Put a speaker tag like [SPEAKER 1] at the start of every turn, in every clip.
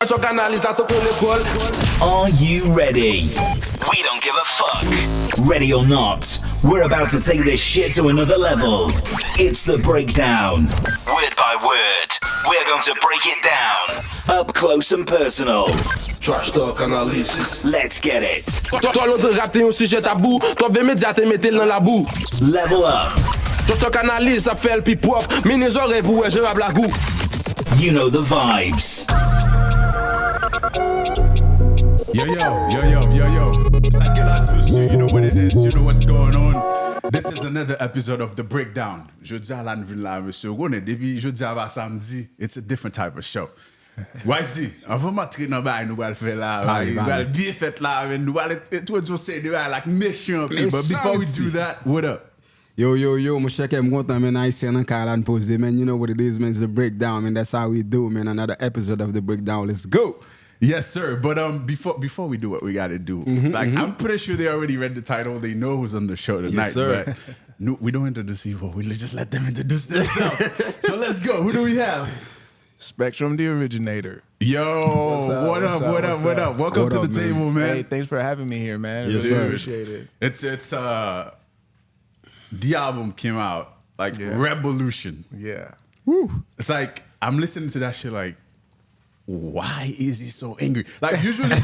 [SPEAKER 1] Are you ready? We don't give a fuck. Ready or not, we're about to take this shit to another level. It's the breakdown. Word by word, we're going to break it down. Up close and personal.
[SPEAKER 2] Trash talk analysis.
[SPEAKER 1] Let's get it.
[SPEAKER 2] Toi l'autre rap t'es un sujet tabou. Toi ve média te mette dans la boue.
[SPEAKER 1] Level up.
[SPEAKER 2] Trash talk analyse ça fait le plus propre. Mais les oreilles pour ouais je rap la goût.
[SPEAKER 1] You know the vibes.
[SPEAKER 3] Yo. You know what it is. You know what's going on. This is another episode of The Breakdown. Jeudi à l'anville là, monsieur. On est depuis jeudi à samedi. It's a different type of show. Voici, on va montrer nos bails, nous allons faire là, nous allons bien faire là, nous allons tout say they are like mission. But before we do that, what up?
[SPEAKER 4] Yo, my check I'm going man. I see an Carlan post man. You know what it is, man. It's The Breakdown, man. That's how we do, man. Another episode of The Breakdown. Let's go.
[SPEAKER 3] Yes, sir. But before we do what we gotta do, I'm pretty sure they already read the title. They know who's on the show tonight.
[SPEAKER 4] Yes, sir.
[SPEAKER 3] But no, we don't introduce people. We just let them introduce themselves. So let's go. Who do we have?
[SPEAKER 5] Spectrum, the Originator.
[SPEAKER 3] Yo, what up? Welcome to the table, man.
[SPEAKER 5] Hey, thanks for having me here, man.
[SPEAKER 4] Yes,
[SPEAKER 5] really
[SPEAKER 4] sir.
[SPEAKER 5] appreciate it.
[SPEAKER 3] It's the album came out like Rebelution.
[SPEAKER 5] Yeah.
[SPEAKER 4] Woo.
[SPEAKER 3] It's like I'm listening to that shit like, why is he so angry? Like usually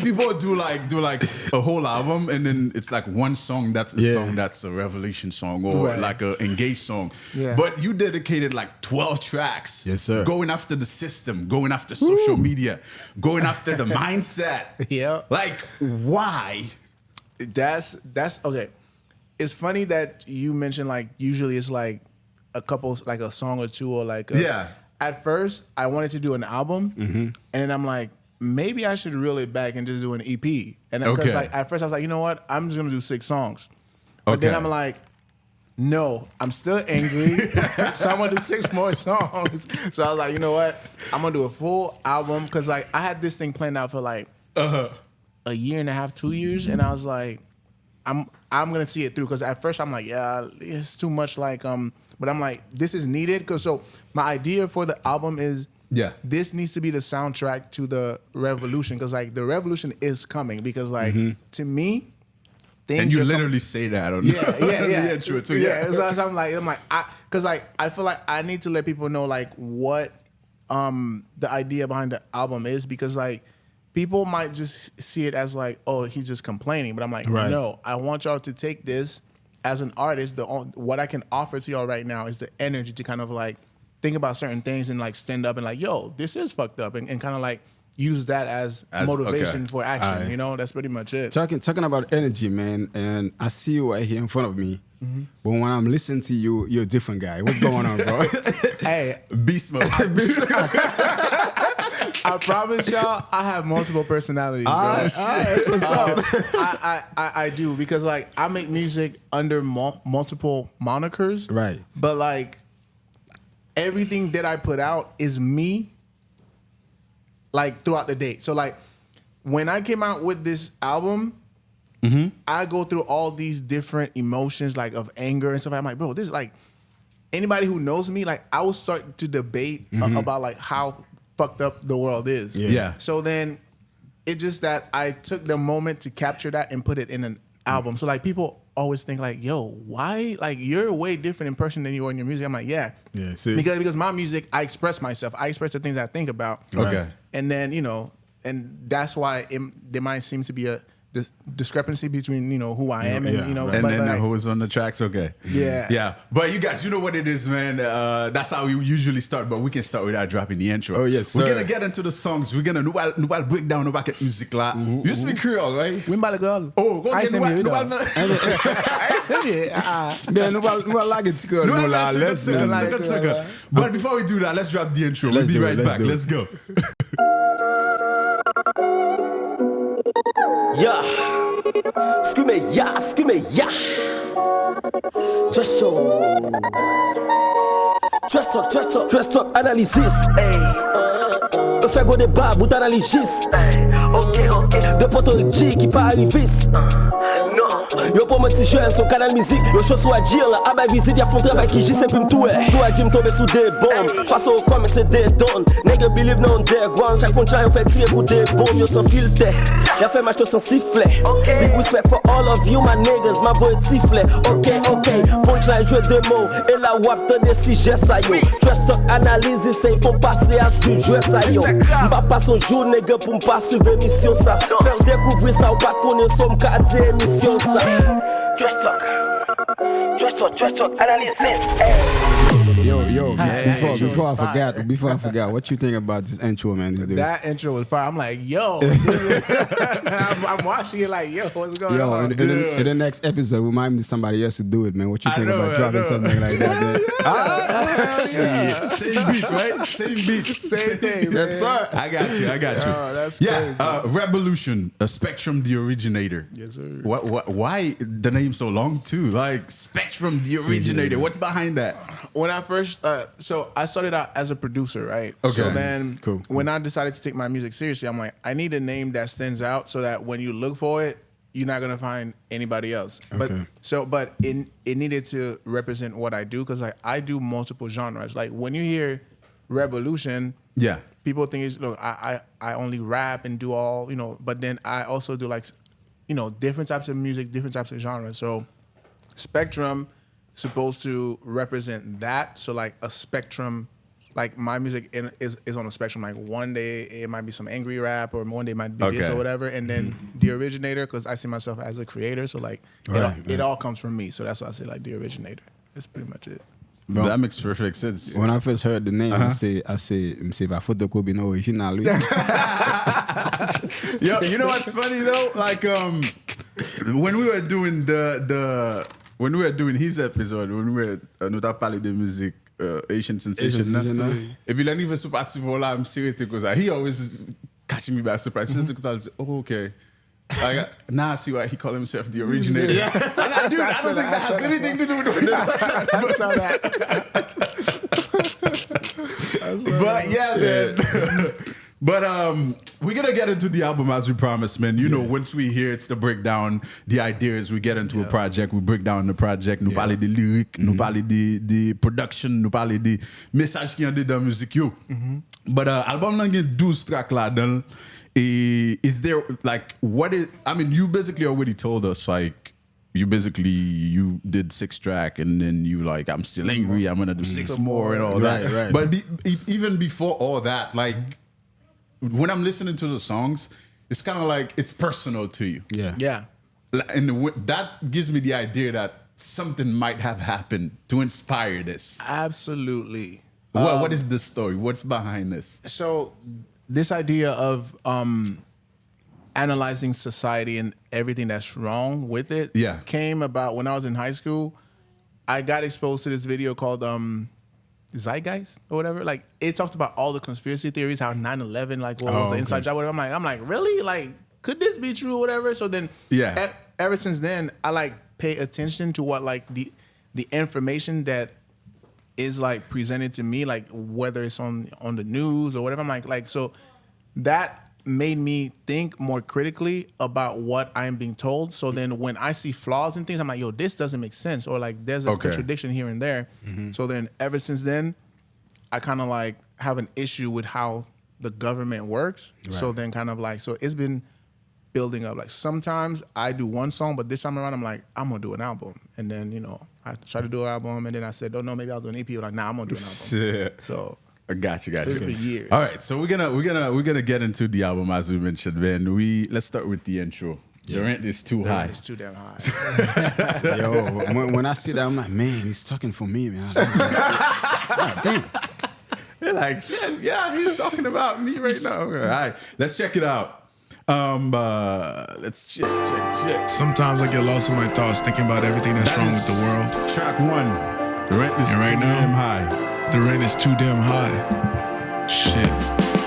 [SPEAKER 3] people do like a whole album and then it's like one song that's a song that's a revelation song or like a engaged song. Yeah. But you dedicated like 12 tracks.
[SPEAKER 4] Yes, sir.
[SPEAKER 3] Going after the system, going after social media, going after the mindset.
[SPEAKER 5] Yeah.
[SPEAKER 3] Like why?
[SPEAKER 5] That's okay. It's funny that you mentioned like usually it's like a couple like a song or two or like At first, I wanted to do an album, and then I'm like, maybe I should reel it back and just do an EP. And because like at first I was like, you know what? I'm just gonna do 6 songs. But then I'm like, no, I'm still angry, so I'm gonna do 6 more songs. So I was like, you know what? I'm gonna do a full album because like I had this thing planned out for like a year and a half, 2 years, and I was like, I'm gonna see it through because at first I'm like, yeah, it's too much like but I'm like, this is needed because so my idea for the album is this needs to be the soundtrack to the revolution because like the revolution is coming because like to me things
[SPEAKER 3] and you literally say that on the intro too.
[SPEAKER 5] So I'm like because like I feel like I need to let people know like what the idea behind the album is because like people might just see it as like, oh, he's just complaining. But I'm like, no, I want y'all to take this as an artist. What I can offer to y'all right now is the energy to kind of like think about certain things and like stand up and like, yo, this is fucked up. And kind of like use that as motivation for action. Right. You know, that's pretty much it.
[SPEAKER 4] Talking about energy, man, and I see you right here in front of me. But when I'm listening to you, you're a different guy. What's going on, bro?
[SPEAKER 5] Hey,
[SPEAKER 3] beast mode.
[SPEAKER 5] I promise y'all, I have multiple personalities. Bro.
[SPEAKER 4] That's what's up.
[SPEAKER 5] I do because like I make music under multiple monikers,
[SPEAKER 4] right?
[SPEAKER 5] But like everything that I put out is me, like throughout the day. So like when I came out with this album, I go through all these different emotions, like of anger and stuff. I'm like, bro, this is like anybody who knows me, like I will start to debate about like how fucked up the world is.
[SPEAKER 3] Yeah.
[SPEAKER 5] So then it's just that I took the moment to capture that and put it in an album. So like people always think like, yo, why? Like you're a way different in person than you are in your music. I'm like,
[SPEAKER 4] see.
[SPEAKER 5] Because my music, I express myself. I express the things I think about.
[SPEAKER 3] Okay.
[SPEAKER 5] And then, you know, and that's why there might seem to be a discrepancy between, you know, who I am and, you know.
[SPEAKER 3] And
[SPEAKER 5] but,
[SPEAKER 3] then
[SPEAKER 5] like,
[SPEAKER 3] who is on the tracks, Yeah. But you guys, you know what it is, man. That's how we usually start, but we can start without dropping the intro.
[SPEAKER 4] Oh, yes, sir.
[SPEAKER 3] We're going to get into the songs. We're going to nous break down about the music là. You speak Creole, right?
[SPEAKER 5] We mbale girl.
[SPEAKER 3] Oh, go get nous But before we do that, let's drop the intro. We'll be right back. Let's go.
[SPEAKER 6] Yeah, scream it, yeah. Trust talk, analysis. Fait go débat, bout analysis. Ok. De potol G qui pas arrivis. Non. Yo pour mon petit jeune, son canal musique. Yo show soit dire là, ah bah visite, y'a fond travail qui j'y sais plus m'touer. Soit Jim tomber sous des bombes. Face au comme c'est des dons. Nigga believe non underground. Chaque punchline, on fait tirer coup des bombes. Yo sans filtre. Y'a fait match sans sifflet. Big respect for all of you, my niggas. Ma voix est sifflet. Ok. Punchline, jouer deux mots. Et la wap te des sujets, ça yo. Trash talk, analyse, c'est faut passer à suivre, jouer ça yo. M'pas pas son jour, nigga, pour m'pas suivre émission ça. Faire découvrir ça ou pas connaître son cas d'émission ça. Trash talk, analyse.
[SPEAKER 4] Yo, before I forgot, what you think about this intro, man?
[SPEAKER 5] That intro was fire. I'm like, yo. I'm watching it like, yo, what's going on?
[SPEAKER 4] In the next episode, we might need somebody else to do it, man. What you think about dropping something like that, man?
[SPEAKER 3] Same beat, right? Same beat.
[SPEAKER 5] Same thing.
[SPEAKER 3] Yes, sir. I got you.
[SPEAKER 5] Oh, that's crazy.
[SPEAKER 3] Rebelution, Spectrum, the Originator.
[SPEAKER 5] Yes, sir.
[SPEAKER 3] Why the name so long, too? Like, Spectrum, the Originator. What's behind that?
[SPEAKER 5] When I first, so I started out as a producer, right?
[SPEAKER 3] Okay.
[SPEAKER 5] So then
[SPEAKER 4] Cool.
[SPEAKER 5] when I decided to take my music seriously, I'm like, I need a name that stands out so that when you look for it, you're not gonna find anybody else.
[SPEAKER 4] Okay.
[SPEAKER 5] But it needed to represent what I do because like I do multiple genres. Like when you hear Rebelution,
[SPEAKER 3] Yeah.
[SPEAKER 5] people think it's look, I only rap and do all, but then I also do like, different types of music, different types of genres. So Spectrum supposed to represent that. So like a spectrum, like my music is on a spectrum. Like one day it might be some angry rap, or one day it might be this or whatever. And then the originator, because I see myself as a creator. So like it all comes from me. So that's why I say like the originator. That's pretty much it.
[SPEAKER 3] Bro, that makes perfect sense.
[SPEAKER 4] When I first heard the name, I say, "Va photo ko bin original."
[SPEAKER 3] Yo, you know what's funny though? Like when we were doing when we were doing his episode, when we were nous t'a parlé de musique Asian Sensation, et puis là il veut se partir voilà, I'm serious because he always catching me by surprise. Oh, okay. Now I see why he called himself the originator.
[SPEAKER 5] Yeah.
[SPEAKER 3] I'm like, dude, I don't think that has anything to do with this. But yeah, man. But we're gonna get into the album as we promised, man. You know, once we hear it's the breakdown, the idea is we get into a project, we break down the project, nous parler des lyrics, nous parler des production, nous parler des messages qui en dedans musique yo. But album là gen 12 tracks là-dedans. Is there like you basically already told us like you did 6 tracks and then you like I'm still angry, I'm gonna do 6 more and all that.
[SPEAKER 4] Right.
[SPEAKER 3] But even before all that, like when I'm listening to the songs, it's kind of like it's personal to you.
[SPEAKER 5] Yeah.
[SPEAKER 3] And that gives me the idea that something might have happened to inspire this.
[SPEAKER 5] Absolutely.
[SPEAKER 3] What is the story? What's behind this?
[SPEAKER 5] So this idea of analyzing society and everything that's wrong with it came about when I was in high school. I got exposed to this video called Zeitgeist or whatever. Like it talked about all the conspiracy theories, how 9/11 like what was the inside job, whatever. I'm like, really? Like, could this be true or whatever? So then ever since then, I like pay attention to what like the information that is like presented to me, like whether it's on the news or whatever. I'm like so that made me think more critically about what I'm being told. So then when I see flaws in things, I'm like, yo, this doesn't make sense, or like there's a contradiction here and there. So then ever since then, I kind of like have an issue with how the government works. Right. So then kind of like, so it's been building up. Like sometimes I do one song, but this time around I'm like, I'm gonna do an album. And then, I try to do an album, and then I said, oh no, maybe I'll do an EP. Like, nah, I'm gonna do an album. Yeah. So
[SPEAKER 3] I got you.
[SPEAKER 5] It's been years.
[SPEAKER 3] All right, so we're gonna get into the album as we mentioned, man. Let's start with the intro. The rent is too high.
[SPEAKER 5] It's too damn high.
[SPEAKER 4] Yo, when I see that, I'm like, man, he's talking for me, man. God damn.
[SPEAKER 3] They're like, shit, yeah, he's talking about me right now. All right, let's check it out. Let's check.
[SPEAKER 7] Sometimes I get lost in my thoughts thinking about everything that's wrong with the world.
[SPEAKER 3] Track 1. The rent is too damn high.
[SPEAKER 7] The rent is too damn high. Shit.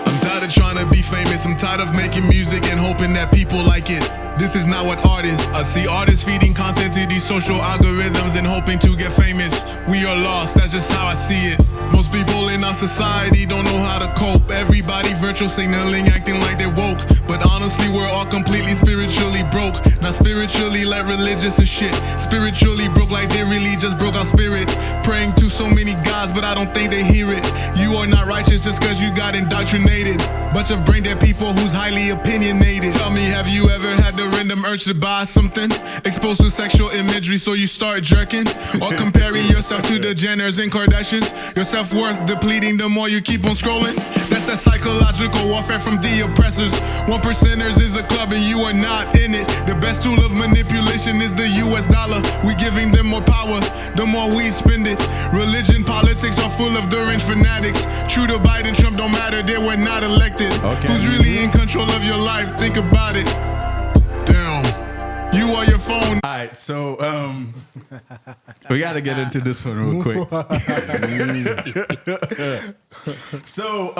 [SPEAKER 7] I'm tired of trying to be famous. I'm tired of making music and hoping that people like it. This is not what art is. I see artists feeding content to these social algorithms and hoping to get famous. We are lost, that's just how I see it. Most people in our society don't know how to cope. Everybody virtual signaling, acting like they're woke. But honestly, we're all completely spiritually broke. Not spiritually like religious and shit. Spiritually broke like they really just broke our spirit. Praying to so many gods, but I don't think they hear it. You are not righteous just cause you got indoctrinated. Bunch of brain dead people who's highly opinionated. Tell me, have you ever had the random urge to buy something? Exposed to sexual imagery so you start jerking? Or comparing yourself to the Jenners and Kardashians? Your self-worth depleting the more you keep on scrolling? That's that psychological warfare from the oppressors. 1%ers is a club and you are not in it. The best tool of manipulation is the US dollar. We giving them more power, the more we spend it. Religion, politics are full of deranged fanatics. True to Biden, Trump don't matter, they were not elected. Okay. Who's really in control of your life? Think about it. Damn. You are your phone.
[SPEAKER 3] All right, so we got to get into this one real quick. So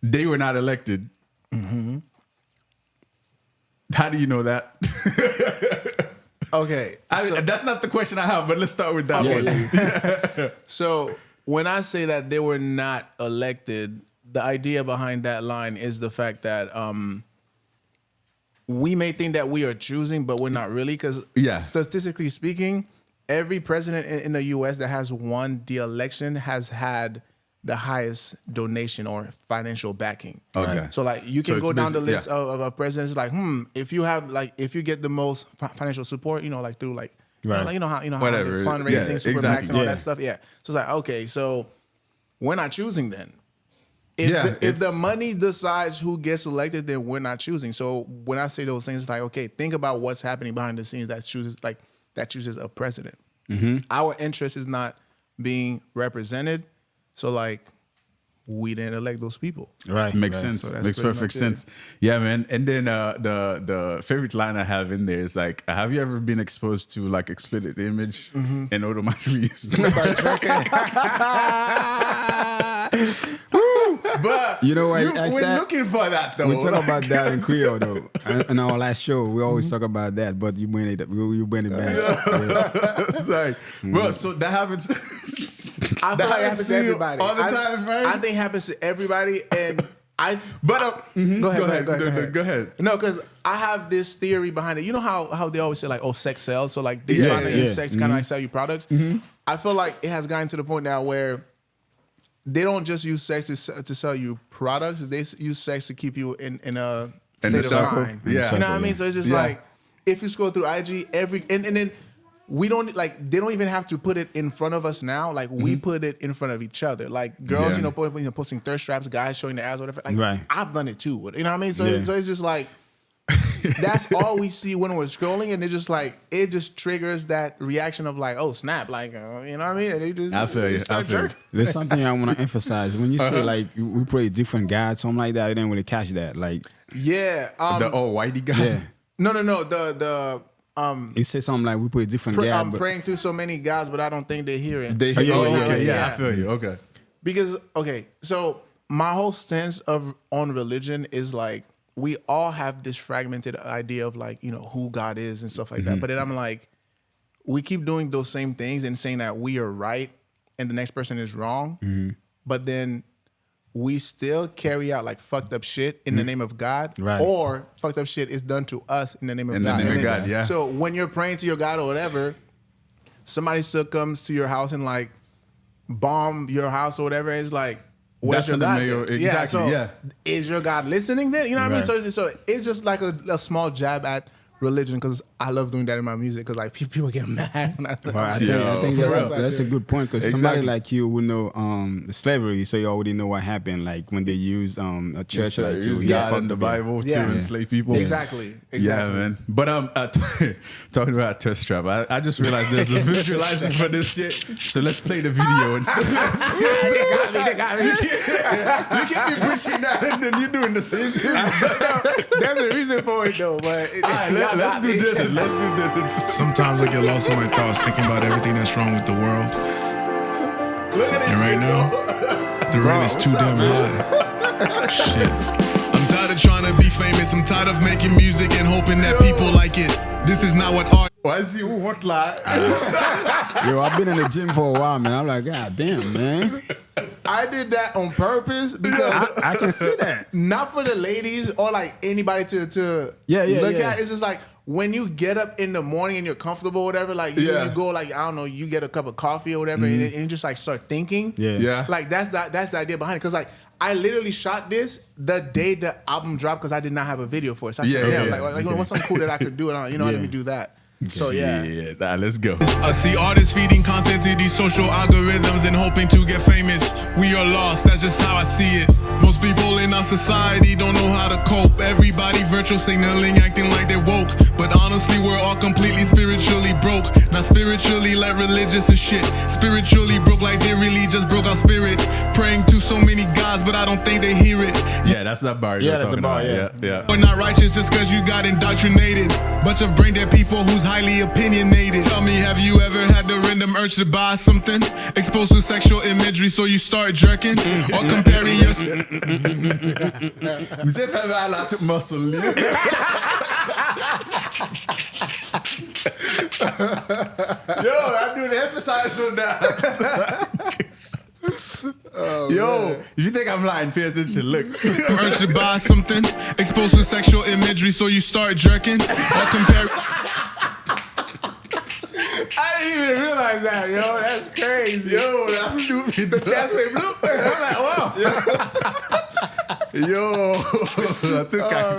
[SPEAKER 3] they were not elected. Mm-hmm. How do you know that?
[SPEAKER 5] Okay.
[SPEAKER 3] That's not the question I have, but let's start with that one.
[SPEAKER 5] So when I say that they were not elected, the idea behind that line is the fact that we may think that we are choosing, but we're not really, because statistically speaking, every president in the U.S. that has won the election has had the highest donation or financial backing. Okay. So like you can go down the list of presidents, like, if you have if you get the most financial support, like through how whatever fundraising, super PACs and all that stuff. Yeah. So it's like, okay, so we're not choosing then. If the money decides who gets elected, then we're not choosing. So when I say those things, it's like, okay, think about what's happening behind the scenes that chooses a president. Mm-hmm. Our interest is not being represented. So we didn't elect those people.
[SPEAKER 3] Right. Makes sense. So makes perfect sense. Yeah, man. And then the favorite line I have in there is like, have you ever been exposed to explicit image and automatically used? But
[SPEAKER 4] you know what?
[SPEAKER 3] We're looking for that though.
[SPEAKER 4] We talk about that in Creole though. In our last show, we always talk about that. But you bring it back.
[SPEAKER 3] It's like, bro. So that happens.
[SPEAKER 5] I feel like it happens to everybody
[SPEAKER 3] all the time, right?
[SPEAKER 5] I think it happens to everybody, and go ahead. No, because I have this theory behind it. You know how they always say sex sells. So they trying to use sex kind of sell you products. Mm-hmm. I feel like it has gotten to the point now where they don't just use sex to sell you products. They use sex to keep you in a state of mind. Yeah. You know what I mean? So it's just if you scroll through IG and then we don't they don't even have to put it in front of us now. We put it in front of each other. Girls, posting thirst traps, guys showing their ass, whatever. I've done it too. You know what I mean? So it's just that's all we see when we're scrolling, and it's just it just triggers that reaction of oh snap, you know what I mean? And they just
[SPEAKER 3] I feel you.
[SPEAKER 4] There's something I want to emphasize when you say we play different guys, something like that. I didn't really catch that.
[SPEAKER 3] The whitey guy.
[SPEAKER 4] Yeah.
[SPEAKER 5] No. The
[SPEAKER 4] he said something like we play different guys.
[SPEAKER 5] I'm praying through so many guys, but I don't think they hear it.
[SPEAKER 3] They hear I feel you. Okay.
[SPEAKER 5] Because so my whole stance on religion is we all have this fragmented idea of who God is and stuff like that. But then I'm we keep doing those same things and saying that we are right and the next person is wrong. Mm-hmm. But then we still carry out fucked up shit in the name of God, or fucked up shit is done to us in the name of God. So when you're praying to your God or whatever, somebody still comes to your house and bomb your house or whatever. It's where's your God? Exactly. Is your God listening then? You know what I mean? So it's just a small jab at religion, because I love doing that in my music, because people get mad when I
[SPEAKER 4] think that's a good point, because somebody like you will know slavery, so you already know what happened when they use a church to
[SPEAKER 3] God in the Bible to enslave people.
[SPEAKER 5] Exactly.
[SPEAKER 3] Yeah, man. But talking about thirst trap, I just realized there's a visualizing for this shit, so let's play the video instead. They got me. You can't be preaching that and then you're doing the same thing.
[SPEAKER 5] There's a reason for it though, but
[SPEAKER 3] let's do this. Let's do this.
[SPEAKER 7] Sometimes I get lost in my thoughts thinking about everything that's wrong with the world. And right now, the rent is too damn high. Shit. I'm tired of trying to be famous. I'm tired of making music and hoping that people like it. This is not what art.
[SPEAKER 3] Why is he what lie?
[SPEAKER 4] Yo, I've been in the gym for a while, man. I'm like, God damn, man.
[SPEAKER 5] I did that on purpose because
[SPEAKER 4] I can see that.
[SPEAKER 5] not for the ladies or like anybody to look at. It's just like when you get up in the morning and you're comfortable or whatever, like you go like, I don't know, you get a cup of coffee or whatever and you just like start thinking.
[SPEAKER 3] Yeah.
[SPEAKER 5] Like that's the idea behind it. Cause like I literally shot this the day the album dropped because I did not have a video for it. So I said, like what's something cool that I could do? And let me do that. So
[SPEAKER 3] Nah, let's go.
[SPEAKER 7] I see artists feeding content to these social algorithms and hoping to get famous. We are lost, that's just how I see it. Most people in our society don't know how to cope. Everybody virtual signaling, acting like they're woke. But honestly, we're all completely spiritually broke. Not spiritually like religious and shit. Spiritually broke like they really just broke our spirit. Praying to so many gods, but I don't think they hear it.
[SPEAKER 3] Yeah, that's that bar you're talking about. Yeah.
[SPEAKER 7] We're not righteous just cause you got indoctrinated. Bunch of brain dead people who's highly opinionated. Tell me, have you ever had the random urge to buy something? Exposed to sexual imagery so you start jerking? Or comparing your...
[SPEAKER 3] Vous avez fait mal à toute muscle.
[SPEAKER 5] Yo, I do the emphasize on that.
[SPEAKER 3] Yo, if you think I'm lying, pay attention. Look.
[SPEAKER 7] Urge to buy something? Exposed to sexual imagery so you start jerking? Or comparing...
[SPEAKER 5] I didn't even realize that, yo. That's crazy.
[SPEAKER 3] Yo, that's stupid.
[SPEAKER 5] The chest went bloop. I'm like, whoa.
[SPEAKER 3] Yo,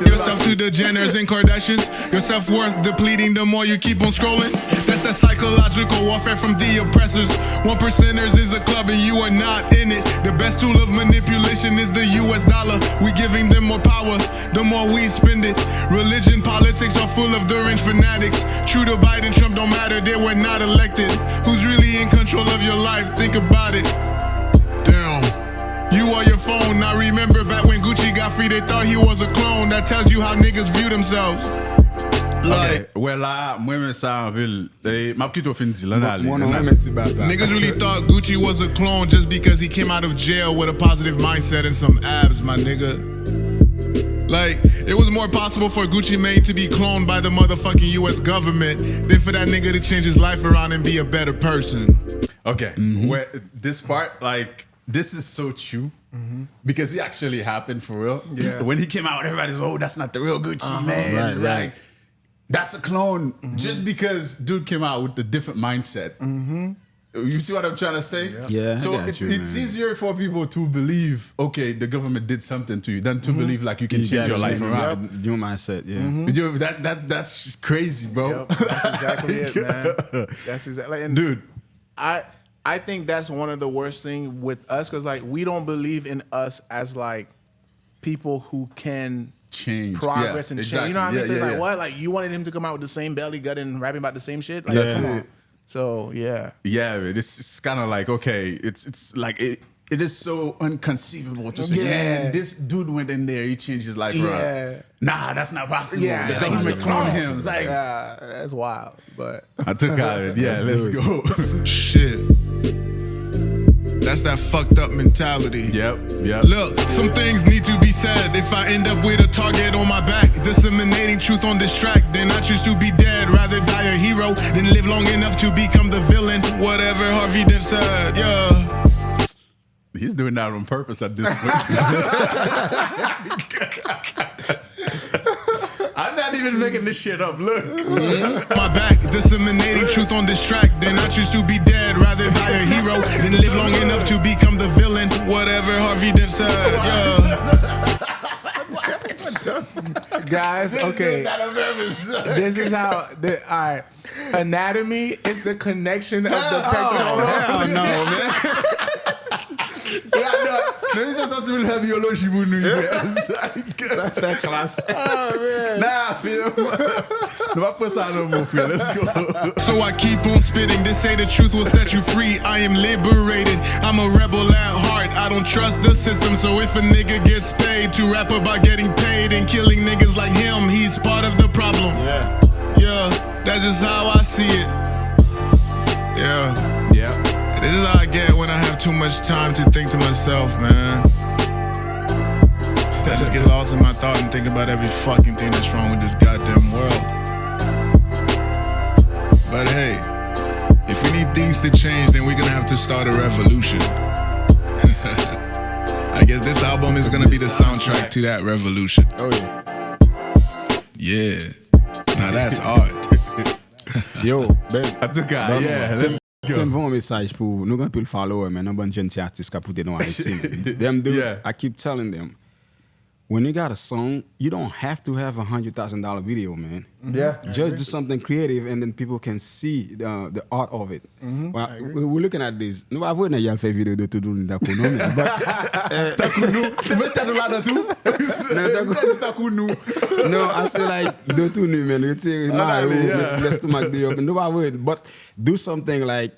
[SPEAKER 7] yourself to the Jenners and Kardashians. Your self-worth depleting the more you keep on scrolling. That's the psychological warfare from the oppressors. 1%ers is a club and you are not in it. The best tool of manipulation is the US dollar. We giving them more power, the more we spend it. Religion, politics are full of deranged fanatics. True to Biden, Trump don't matter, they were not elected. Who's really in control of your life? Think about it. Damn. You are your phone. Now remember back when Gucci got free, they thought he was a clone. That tells you how niggas view themselves. Like,
[SPEAKER 3] well, là, moi, ça en ville. Ma petite au fin de
[SPEAKER 7] niggas really thought Gucci was a clone just because he came out of jail with a positive mindset and some abs, my nigga. Like, it was more possible for Gucci Mane to be cloned by the motherfucking US government than for that nigga to change his life around and be a better person.
[SPEAKER 3] Okay, where this part, like, this is so true because it actually happened for real.
[SPEAKER 5] Yeah.
[SPEAKER 3] When he came out, everybody's, oh, that's not the real Gucci, man.
[SPEAKER 4] Right.
[SPEAKER 3] That's a clone just because dude came out with a different mindset. You see what I'm trying to say?
[SPEAKER 4] Yeah,
[SPEAKER 3] so
[SPEAKER 4] I got you,
[SPEAKER 3] it's easier for people to believe, okay, the government did something to you than to believe like you can change your life around.
[SPEAKER 4] Your mindset, yeah.
[SPEAKER 3] That's just crazy, bro.
[SPEAKER 5] Yep, that's exactly it, man. That's exactly, and
[SPEAKER 3] dude.
[SPEAKER 5] I think that's one of the worst things with us because like we don't believe in us as like people who can
[SPEAKER 3] change
[SPEAKER 5] progress and
[SPEAKER 3] exactly.
[SPEAKER 5] change. You know what I mean? So it's like,
[SPEAKER 3] yeah.
[SPEAKER 5] what? Like you wanted him to come out with the same belly gut and rapping about the same shit? Like, come on. So yeah,
[SPEAKER 3] man, it's kind of like, okay, it's like it is so inconceivable to say, man, this dude went in there, he changed his life around. Nah, that's not possible.
[SPEAKER 5] Yeah,
[SPEAKER 3] the government cloned him. It's like,
[SPEAKER 5] that's wild. But
[SPEAKER 3] I took out it. Yeah, let's go.
[SPEAKER 7] Shit. That's that fucked up mentality.
[SPEAKER 3] Yep.
[SPEAKER 7] Look, some things need to be said. If I end up with a target on my back, disseminating truth on this track, then I choose to be dead. Rather die a hero than live long enough to become the villain. Whatever Harvey Dent said, yeah.
[SPEAKER 3] He's doing that on purpose at this point. I'm not even making this shit up. Look.
[SPEAKER 7] My back, disseminating truth on this track. Then I choose to be dead, rather die a hero than live long enough to become the villain. Whatever Harvey Dent said, yeah.
[SPEAKER 5] Guys, okay. This is how. All right. Anatomy is the connection of the pectoral.
[SPEAKER 3] Hell no, man. Maybe c'est ça tu veux le biologie pour nous. Ça fait classe.
[SPEAKER 5] Oh man.
[SPEAKER 3] Nah, film. No va pas ça no more, frère. Let's go.
[SPEAKER 7] So I keep on spitting. They say the truth will set you free. I am liberated. I'm a rebel at heart. I don't trust the system. So if a nigga gets paid to rap about getting paid and killing niggas like him, he's part of the problem. Yeah, that's just how I see it. Yeah. This is how I get when I have too much time to think to myself, man. I just get lost in my thought and think about every fucking thing that's wrong with this goddamn world. But hey, if we need things to change, then we're gonna have to start a revolution. I guess this album is gonna be the soundtrack to that revolution.
[SPEAKER 4] Oh yeah.
[SPEAKER 7] Yeah. Now that's art.
[SPEAKER 4] Yo, ben.
[SPEAKER 3] En tout cas, yeah, let's go.
[SPEAKER 4] Ten bon message pour nous grand pile follower man, un bon jeune artiste qui a pouté dans Haïti. Them dudes,
[SPEAKER 3] Yeah.
[SPEAKER 4] I keep telling them, when you got a song, you don't have to have $100,000 video, man.
[SPEAKER 5] Yeah.
[SPEAKER 4] Just do something creative and then people can see the art of it. Well, we're looking at this. Nous avons une y'a fait vidéo de tout le monde d'accord, non, mais
[SPEAKER 3] Tu mets ta là dans tout?
[SPEAKER 4] no, I say like do tout nu, man. You say my let's do my deal. But do something like.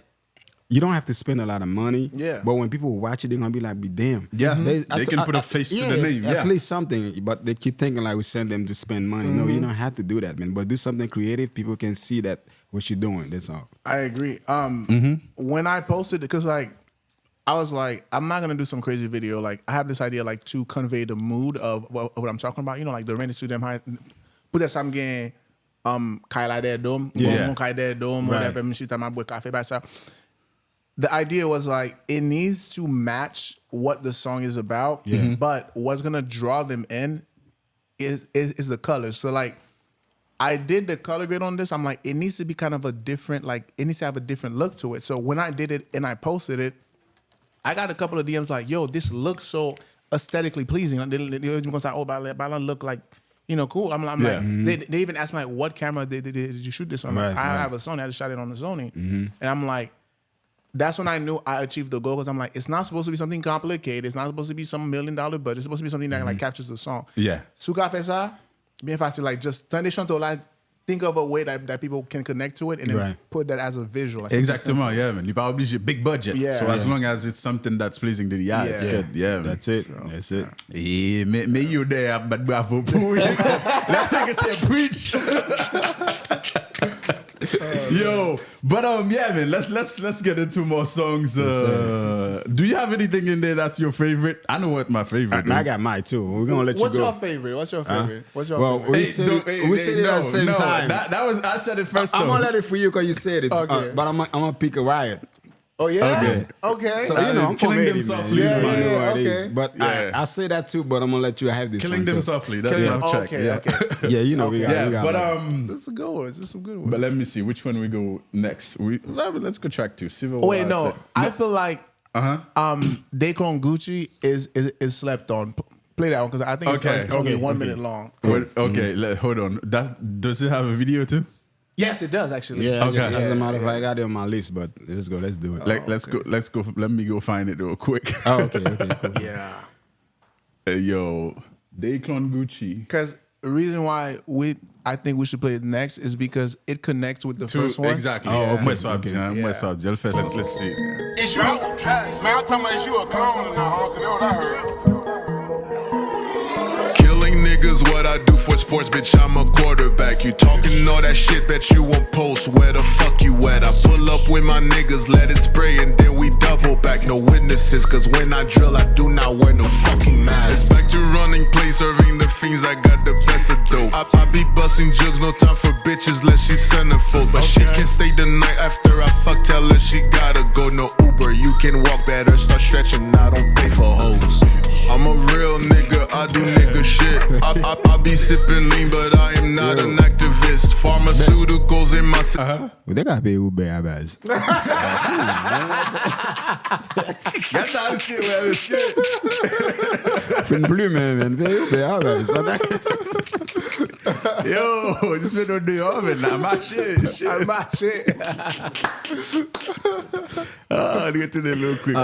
[SPEAKER 4] You don't have to spend a lot of money.
[SPEAKER 5] Yeah.
[SPEAKER 4] But when people watch it, they're gonna be like, "Be damn."
[SPEAKER 3] Yeah. They can put a face to the name.
[SPEAKER 4] At
[SPEAKER 3] Yeah.
[SPEAKER 4] least something. But they keep thinking like we send them to spend money. No, you don't have to do that, man. But do something creative. People can see that what you're doing. That's all.
[SPEAKER 5] I agree. When I posted it, because like I was like, I'm not gonna do some crazy video. Like I have this idea like to convey the mood of what I'm talking about. You know, like the rainy to them high. Put that some game. Kaila there dome.
[SPEAKER 3] Yeah.
[SPEAKER 5] Kaila there dome.
[SPEAKER 4] Right.
[SPEAKER 5] Whatever. Mishita my boy cafe by the idea was like it needs to match what the song is about.
[SPEAKER 4] Yeah.
[SPEAKER 5] But what's gonna draw them in is the colors. So like I did the color grade on this. I'm like, it needs to be kind of a different, like it needs to have a different look to it. So when I did it and I posted it, I got a couple of DMs like, yo, this looks so aesthetically pleasing. They gonna say, oh, but look like, you know, cool. I'm
[SPEAKER 3] Yeah.
[SPEAKER 5] like, they even asked me like, what camera did you shoot this on?
[SPEAKER 4] Right,
[SPEAKER 5] I
[SPEAKER 4] right.
[SPEAKER 5] have a Sony. I just shot it on the Sony. And I'm like, that's when I knew I achieved the goal because I'm like, it's not supposed to be something complicated. It's not supposed to be some $1 million budget. It's supposed to be something that like captures the song.
[SPEAKER 3] Yeah.
[SPEAKER 5] Suka fait ça, bien facile. Like just turn this to like think of a way that people can connect to it and then
[SPEAKER 4] Right.
[SPEAKER 5] put that as a visual. Like
[SPEAKER 3] Exactement, yeah, man. You pas obligé big budget.
[SPEAKER 5] Yeah.
[SPEAKER 3] So as long as it's something that's pleasing to the eye, it's
[SPEAKER 5] Yeah.
[SPEAKER 3] good. Yeah, man.
[SPEAKER 4] That's it. That's it.
[SPEAKER 3] Yeah, me you there, but bravo. That nigga said preach. Yo, but yeah, man. Let's get into more songs. Do you have anything in there that's your favorite? I know what my favorite is.
[SPEAKER 4] I got mine too. We're gonna let
[SPEAKER 5] What's
[SPEAKER 4] you go.
[SPEAKER 5] your favorite? What's your favorite? What's your
[SPEAKER 4] Well,
[SPEAKER 5] favorite?
[SPEAKER 4] we said it at the same time.
[SPEAKER 3] That was I said it first.
[SPEAKER 4] I'm
[SPEAKER 3] though.
[SPEAKER 4] gonna let it for you because you said it.
[SPEAKER 5] Okay.
[SPEAKER 4] But I'm gonna pick a riot.
[SPEAKER 5] Oh yeah.
[SPEAKER 3] Okay.
[SPEAKER 5] Okay.
[SPEAKER 4] So you know, I'm from
[SPEAKER 3] Killing Them
[SPEAKER 4] 80,
[SPEAKER 3] Softly
[SPEAKER 4] man.
[SPEAKER 3] is
[SPEAKER 4] You
[SPEAKER 3] mine.
[SPEAKER 4] know what it
[SPEAKER 5] Yeah,
[SPEAKER 4] is.
[SPEAKER 5] okay.
[SPEAKER 4] But
[SPEAKER 3] Yeah.
[SPEAKER 4] I say that too. But I'm gonna let you have this
[SPEAKER 3] Killing
[SPEAKER 4] one.
[SPEAKER 3] Them
[SPEAKER 4] so-
[SPEAKER 3] Softly. That's my track.
[SPEAKER 5] Okay.
[SPEAKER 3] Yeah.
[SPEAKER 5] Okay.
[SPEAKER 4] Yeah, you know we got.
[SPEAKER 3] Yeah,
[SPEAKER 4] we got
[SPEAKER 3] but
[SPEAKER 4] that.
[SPEAKER 5] This is a good one. This is some good one.
[SPEAKER 3] But let me see which one we go next. Let's go track 2. Civil
[SPEAKER 5] Oh,
[SPEAKER 3] War.
[SPEAKER 5] wait, no. I feel like Daycon Gucci is slept on. Play that one because I think it's only 1 minute long.
[SPEAKER 3] Okay, hold on. Does it have a video too?
[SPEAKER 5] Yes, it does actually.
[SPEAKER 4] Yeah,
[SPEAKER 3] Okay.
[SPEAKER 4] as a matter of fact, I got it on my list. But let's go. Let's do it.
[SPEAKER 3] Let's go. Let me go find it real quick.
[SPEAKER 4] Oh, okay, cool.
[SPEAKER 5] Yeah.
[SPEAKER 3] Yo, Daycon Gucci.
[SPEAKER 5] Because the reason why I think we should play it next is because it connects with the first one.
[SPEAKER 3] Exactly.
[SPEAKER 4] Oh, okay.
[SPEAKER 3] Moi, ça va bien. Moi, ça va bien. Let's see.
[SPEAKER 8] Is you man, I'm talking about is you a clone or not, huh? 'Cause that's what I heard.
[SPEAKER 7] Killing niggas, what I do for sports, bitch, I'm a quarterback. You talking all that shit that you won't post, where the fuck you at? I pull up with my niggas, let it spray, and then we double back. No witnesses, cause when I drill, I do not wear no fucking mask. It's back to running plays, serving the fiends, I got the best of dope. I be busting jugs, no time for bitches, let she centerfold. But shit can stay the night after I fuck, tell her she gotta go. No Uber, you can walk better, start stretching, I don't pay for hoes. I'm a real nigga, I do nigga shit. I be sipping lean, but I am not an activist. Pharmaceuticals in my
[SPEAKER 4] Well, they got pay Uber, guys.
[SPEAKER 3] That's how I see it, man. Shit.
[SPEAKER 4] Fin plus, man. Pay Uber, guys.
[SPEAKER 3] Yo, just been on the oven now. My shit.
[SPEAKER 5] My shit.
[SPEAKER 3] I'll get to that real quick.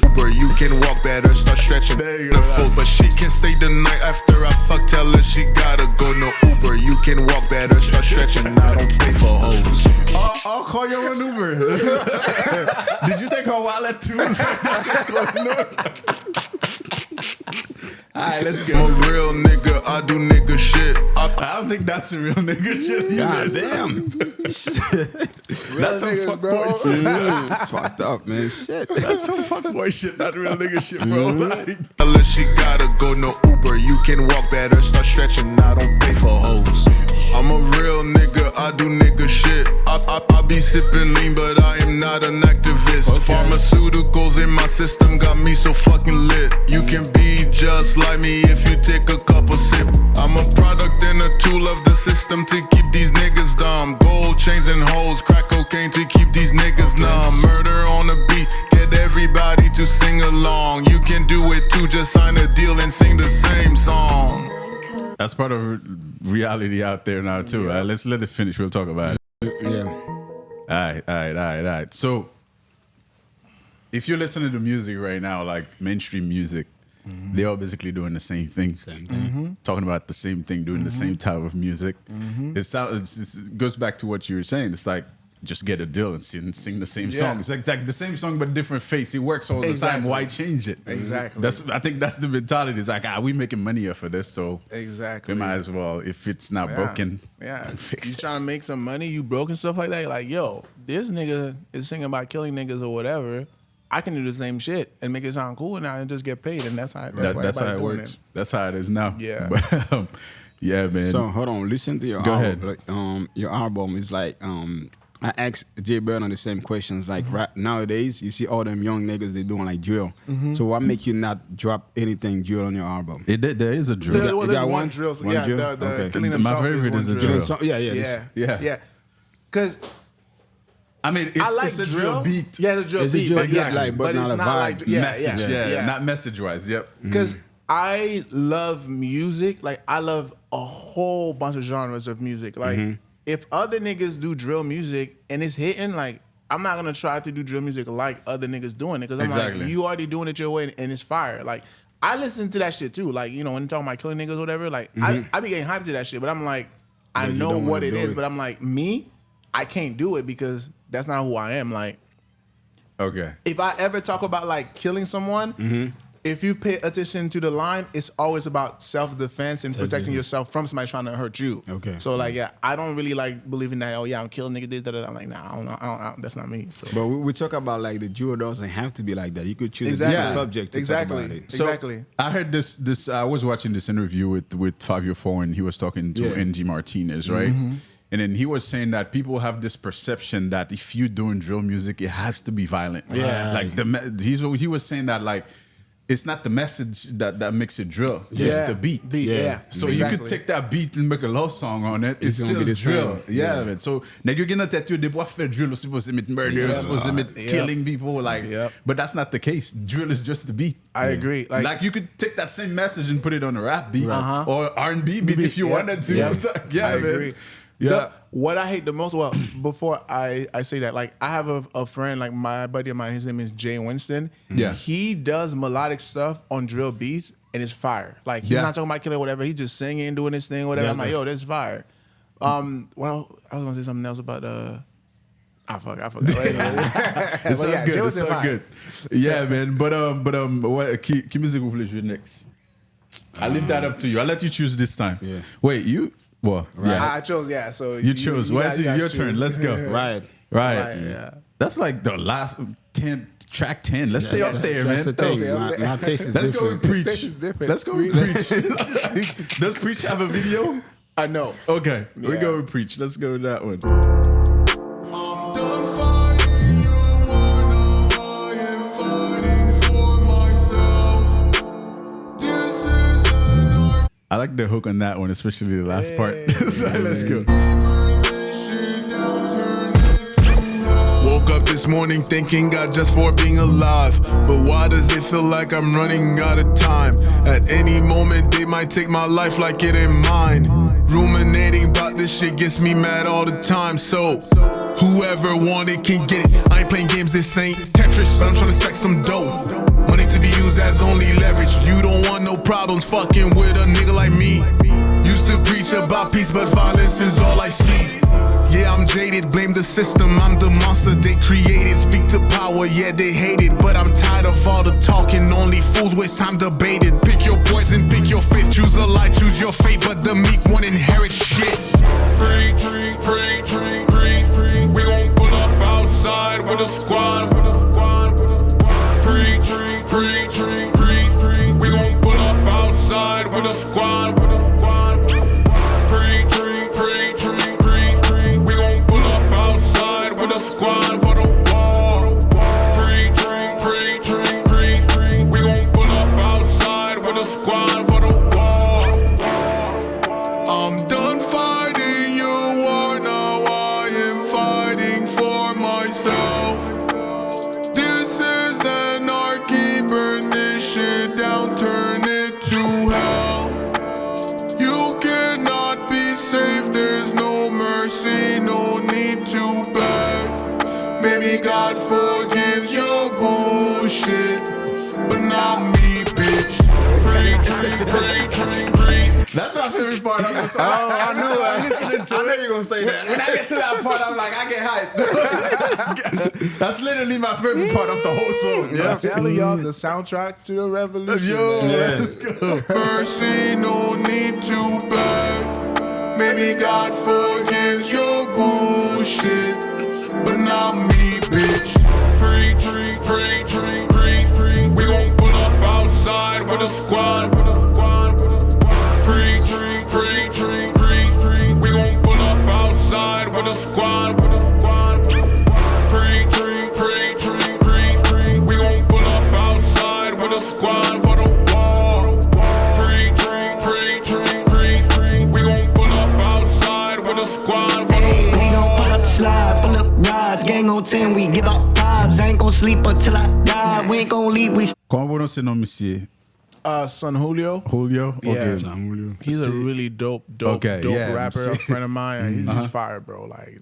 [SPEAKER 7] Uber, you can walk better, start stretching.
[SPEAKER 3] There you
[SPEAKER 7] The
[SPEAKER 3] go.
[SPEAKER 7] full, but she can stay the night after I fuck, tell her she gotta go. No Uber, you can walk better, start stretching. I don't pay for hoes.
[SPEAKER 3] I'll call you an Uber. Did you take her wallet too? That's what's going on. Alright, let's go.
[SPEAKER 7] I'm a real nigga, I do nigga shit.
[SPEAKER 3] I don't think that's a real nigga shit.
[SPEAKER 4] God damn.
[SPEAKER 3] That's some
[SPEAKER 5] niggas,
[SPEAKER 3] fuckboy shit.
[SPEAKER 4] It's fucked up, man. Shit.
[SPEAKER 3] That's some fuckboy shit, not real nigga shit, bro. Like,
[SPEAKER 7] Tell her she gotta go. No Uber, you can walk better, start stretching. I don't pay for hoes. I'm a real nigga, I do nigga shit. I be sipping lean, but I am not an activist. Pharmaceuticals in my system got me so fucking lit. You can be just like me if you take a couple sip. I'm a product and a tool of the system to keep these niggas dumb. Gold chains and hoes, crack cocaine to keep these niggas numb. Murder on the beat, get everybody to sing along. You can do it too, just sign a deal and sing the same song.
[SPEAKER 3] That's part of reality out there now too. Yeah. Let's let it finish. We'll talk about it.
[SPEAKER 4] Yeah.
[SPEAKER 3] All right. So, if you're listening to music right now, like mainstream music, they're all basically doing the same thing. Talking about the same thing, doing the same type of music. It goes back to what you were saying. It's like, just get a deal and sing the same song. It's like the same song but different face. It works all the time. Why change it?
[SPEAKER 5] Exactly.
[SPEAKER 3] I think that's the mentality. It's like, we making money off of this, so
[SPEAKER 5] exactly.
[SPEAKER 3] we might as well, if it's not broken.
[SPEAKER 5] Yeah.
[SPEAKER 3] Fix
[SPEAKER 5] You
[SPEAKER 3] it.
[SPEAKER 5] trying to make some money, you broke and stuff like that. Like, yo, this nigga is singing about killing niggas or whatever. I can do the same shit and make it sound cool now and just get paid, and that's how
[SPEAKER 3] it works. That's how it is now.
[SPEAKER 5] Yeah.
[SPEAKER 3] But, yeah, man.
[SPEAKER 4] So hold on, listen to your
[SPEAKER 3] Go
[SPEAKER 4] album.
[SPEAKER 3] ahead.
[SPEAKER 4] Like, your album is like I asked Jay Bird on the same questions. Like right nowadays, you see all them young niggas they doing like drill. So what make you not drop anything drill on your album?
[SPEAKER 3] There is a drill.
[SPEAKER 5] There's
[SPEAKER 4] got
[SPEAKER 5] one
[SPEAKER 4] one?
[SPEAKER 5] drill.
[SPEAKER 4] One
[SPEAKER 5] Yeah,
[SPEAKER 4] drill?
[SPEAKER 5] the
[SPEAKER 4] Okay.
[SPEAKER 5] killing
[SPEAKER 3] My
[SPEAKER 5] himself
[SPEAKER 3] favorite is
[SPEAKER 5] one
[SPEAKER 3] a drill.
[SPEAKER 5] Yeah. Because
[SPEAKER 3] I mean, it's a drill beat.
[SPEAKER 5] Yeah, the drill
[SPEAKER 4] It's a
[SPEAKER 5] beat.
[SPEAKER 4] drill
[SPEAKER 5] but
[SPEAKER 4] beat,
[SPEAKER 5] yeah,
[SPEAKER 4] like, but not
[SPEAKER 5] it's
[SPEAKER 4] a
[SPEAKER 5] not
[SPEAKER 4] vibe.
[SPEAKER 5] like
[SPEAKER 3] Message, not message-wise. Yep.
[SPEAKER 5] Because I love music. Like, I love a whole bunch of genres of music. Like, if other niggas do drill music and it's hitting, like, I'm not gonna try to do drill music like other niggas doing it, because I'm like, you already doing it your way and it's fire. Like, I listen to that shit too. Like, you know, when you're talking about killing niggas or whatever, like, I be getting hyped to that shit, but I'm like, I
[SPEAKER 4] But you
[SPEAKER 5] know
[SPEAKER 4] don't
[SPEAKER 5] what
[SPEAKER 4] wanna
[SPEAKER 5] it
[SPEAKER 4] do
[SPEAKER 5] is,
[SPEAKER 4] it.
[SPEAKER 5] but I'm like, me, I can't do it because that's not who I am. Like,
[SPEAKER 3] Okay.
[SPEAKER 5] if I ever talk about like killing someone, if you pay attention to the line, it's always about self-defense and protecting yourself from somebody trying to hurt you.
[SPEAKER 4] Okay.
[SPEAKER 5] So like, yeah, I don't really like believing that. Oh yeah, I'm killing niggas. This, that, that. I'm like, nah, I don't know. That's not me. So.
[SPEAKER 4] But we talk about like the drill doesn't have to be like that. You could choose a
[SPEAKER 5] Exactly.
[SPEAKER 4] different subject to
[SPEAKER 5] Exactly.
[SPEAKER 4] talk about it.
[SPEAKER 3] So,
[SPEAKER 5] Exactly.
[SPEAKER 3] I heard this. I was watching this interview with Fabio Four, and he was talking to NG Martinez, right? And then he was saying that people have this perception that if you're doing drill music, it has to be violent.
[SPEAKER 5] Yeah.
[SPEAKER 3] Like he was saying that like it's not the message that makes it drill. It's the beat.
[SPEAKER 5] Yeah.
[SPEAKER 3] So you could take that beat and make a love song on it. It's
[SPEAKER 4] gonna
[SPEAKER 3] still
[SPEAKER 4] be the
[SPEAKER 3] drill.
[SPEAKER 4] same.
[SPEAKER 3] Yeah, man. So now you're gonna tell you they both faire drill, supposed to meet murder, supposed to meet killing people, like. But that's not the case. Drill is just the beat.
[SPEAKER 5] I agree.
[SPEAKER 3] Like you could take that same message and put it on a rap beat or R&B beat if you wanted to.
[SPEAKER 5] I agree. What I hate the most, well, before I say that, like I have a friend, like my buddy of mine, his name is Jay Winston.
[SPEAKER 3] Yeah.
[SPEAKER 5] He does melodic stuff on drill beats and it's fire. Like he's not talking about killing whatever, he's just singing, doing his thing, whatever. I'm like, yo, that's fire. Well, I was gonna say something else about I forgot.
[SPEAKER 3] It's all good. It's all good. Yeah, man. But what key music vous voulez jouer next? I leave that up to you. I'll let you choose this time.
[SPEAKER 4] Yeah.
[SPEAKER 3] Wait, you? Well, yeah.
[SPEAKER 5] I chose, so
[SPEAKER 3] You chose. Where's it? Your turn. Let's go.
[SPEAKER 4] Right.
[SPEAKER 3] Right.
[SPEAKER 5] Yeah.
[SPEAKER 3] That's like the last track 10. Let's stay up there,
[SPEAKER 4] That's
[SPEAKER 3] man.
[SPEAKER 4] the thing. My taste is
[SPEAKER 3] Let's
[SPEAKER 4] different.
[SPEAKER 3] go with Preach.
[SPEAKER 5] taste is different.
[SPEAKER 3] Let's go with Preach. Does Preach have a video?
[SPEAKER 5] I know.
[SPEAKER 3] Okay. We
[SPEAKER 5] Yeah.
[SPEAKER 3] go with Preach. Let's go with that one. I like the hook on that one, especially the last part. So let's go.
[SPEAKER 7] Woke up this morning thanking God just for being alive. But why does it feel like I'm running out of time? At any moment they might take my life like it ain't mine. Ruminating about this shit gets me mad all the time. So whoever want it can get it. I ain't playing games, this ain't Tetris, but I'm trying to stack some dough. Money to be used as only leverage. You don't want no problems fucking with a nigga like me. Used to preach about peace, but violence is all I see. Yeah, I'm jaded, blame the system, I'm the monster they created. Speak to power, yeah, they hate it, but I'm tired of all the talking. Only fools waste time debating. Pick your poison, pick your faith, choose a lie, choose your fate, but the meek won't inherit shit. Preach, preach, preach. We gon' pull up outside with a squad. Preach, preach, preach. We gon' pull up outside with a squad. Preach, preach. but not me, bitch.
[SPEAKER 3] That's my favorite part of the song.
[SPEAKER 4] I knew it.
[SPEAKER 3] I'm listening to
[SPEAKER 4] I
[SPEAKER 3] it.
[SPEAKER 4] knew you were gonna say that.
[SPEAKER 3] When I get to that part, I'm like, I get hyped. That's literally my favorite part of the whole song.
[SPEAKER 5] I'm telling y'all, the soundtrack to the Revolution.
[SPEAKER 3] Yo,
[SPEAKER 5] man.
[SPEAKER 3] let's go.
[SPEAKER 7] Mercy, no need to beg. Maybe God forgives your bullshit, but not me, bitch. We gon' pull up outside with a squad. We gon' pull up outside with a squad. We gon' pull up outside with a squad for the wall. We gon' pull up outside with a squad for the wall.
[SPEAKER 9] We gon' pull up slide, pull up rides, gang on 10, we give out vibes. I ain't gon' sleep until I die. We ain't gon' leave, we
[SPEAKER 3] Comment prononcer nom, monsieur?
[SPEAKER 5] Son Julio.
[SPEAKER 3] Julio?
[SPEAKER 5] Yeah.
[SPEAKER 3] Okay.
[SPEAKER 5] He's a really dope
[SPEAKER 3] yeah,
[SPEAKER 5] rapper, a friend of mine. He's
[SPEAKER 3] Uh-huh.
[SPEAKER 5] just fire, bro. Like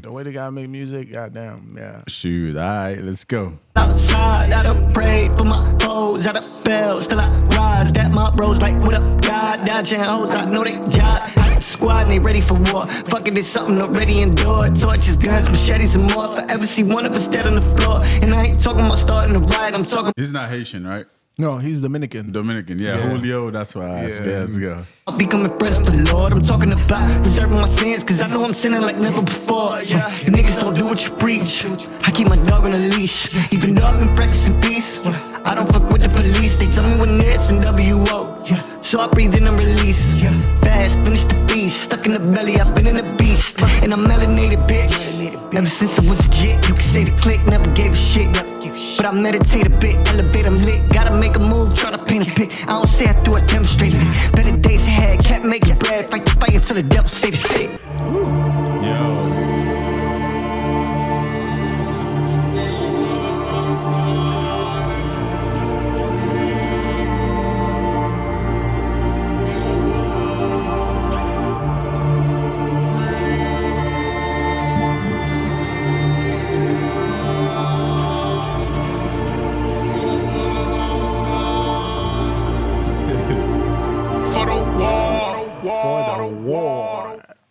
[SPEAKER 5] the way the guy make music, goddamn, yeah.
[SPEAKER 3] Shoot, all right, let's go.
[SPEAKER 9] outside. I done prayed for my hoes, I done fell, still I rise. That my bros like, what up, God? Dodging hoes, I know they jive. I got the squad and they ready for war. Fucking there's something already endured. Torches, guns, machetes, and more. If I ever see one of us dead on the floor. And I ain't talking about starting a riot, I'm talking.
[SPEAKER 3] He's not Haitian, right?
[SPEAKER 5] No, he's Dominican.
[SPEAKER 3] Dominican, yeah. Julio, that's why I asked. Yeah, let's go.
[SPEAKER 9] I'll become impressed with the Lord. I'm talking about preserving my sins, cause I know I'm sinning like never before. Yeah, you niggas don't do what you preach. I keep my dog on a leash, even though I've been practicing peace. I don't fuck with the police, they tell me when it's in WO. So I breathe in and release. Fast, finish the feast. Stuck in the belly, I've been in the beast. And I'm melanated, bitch. Ever since I was a jit, you can say the click, never gave a shit. But I meditate a bit, elevate, I'm lit. Gotta make a move, tryna paint a pic. I don't say I do it, demonstrated it. Better days ahead, can't make it bread. Fight the fight until the devil say the shit.
[SPEAKER 3] Yo.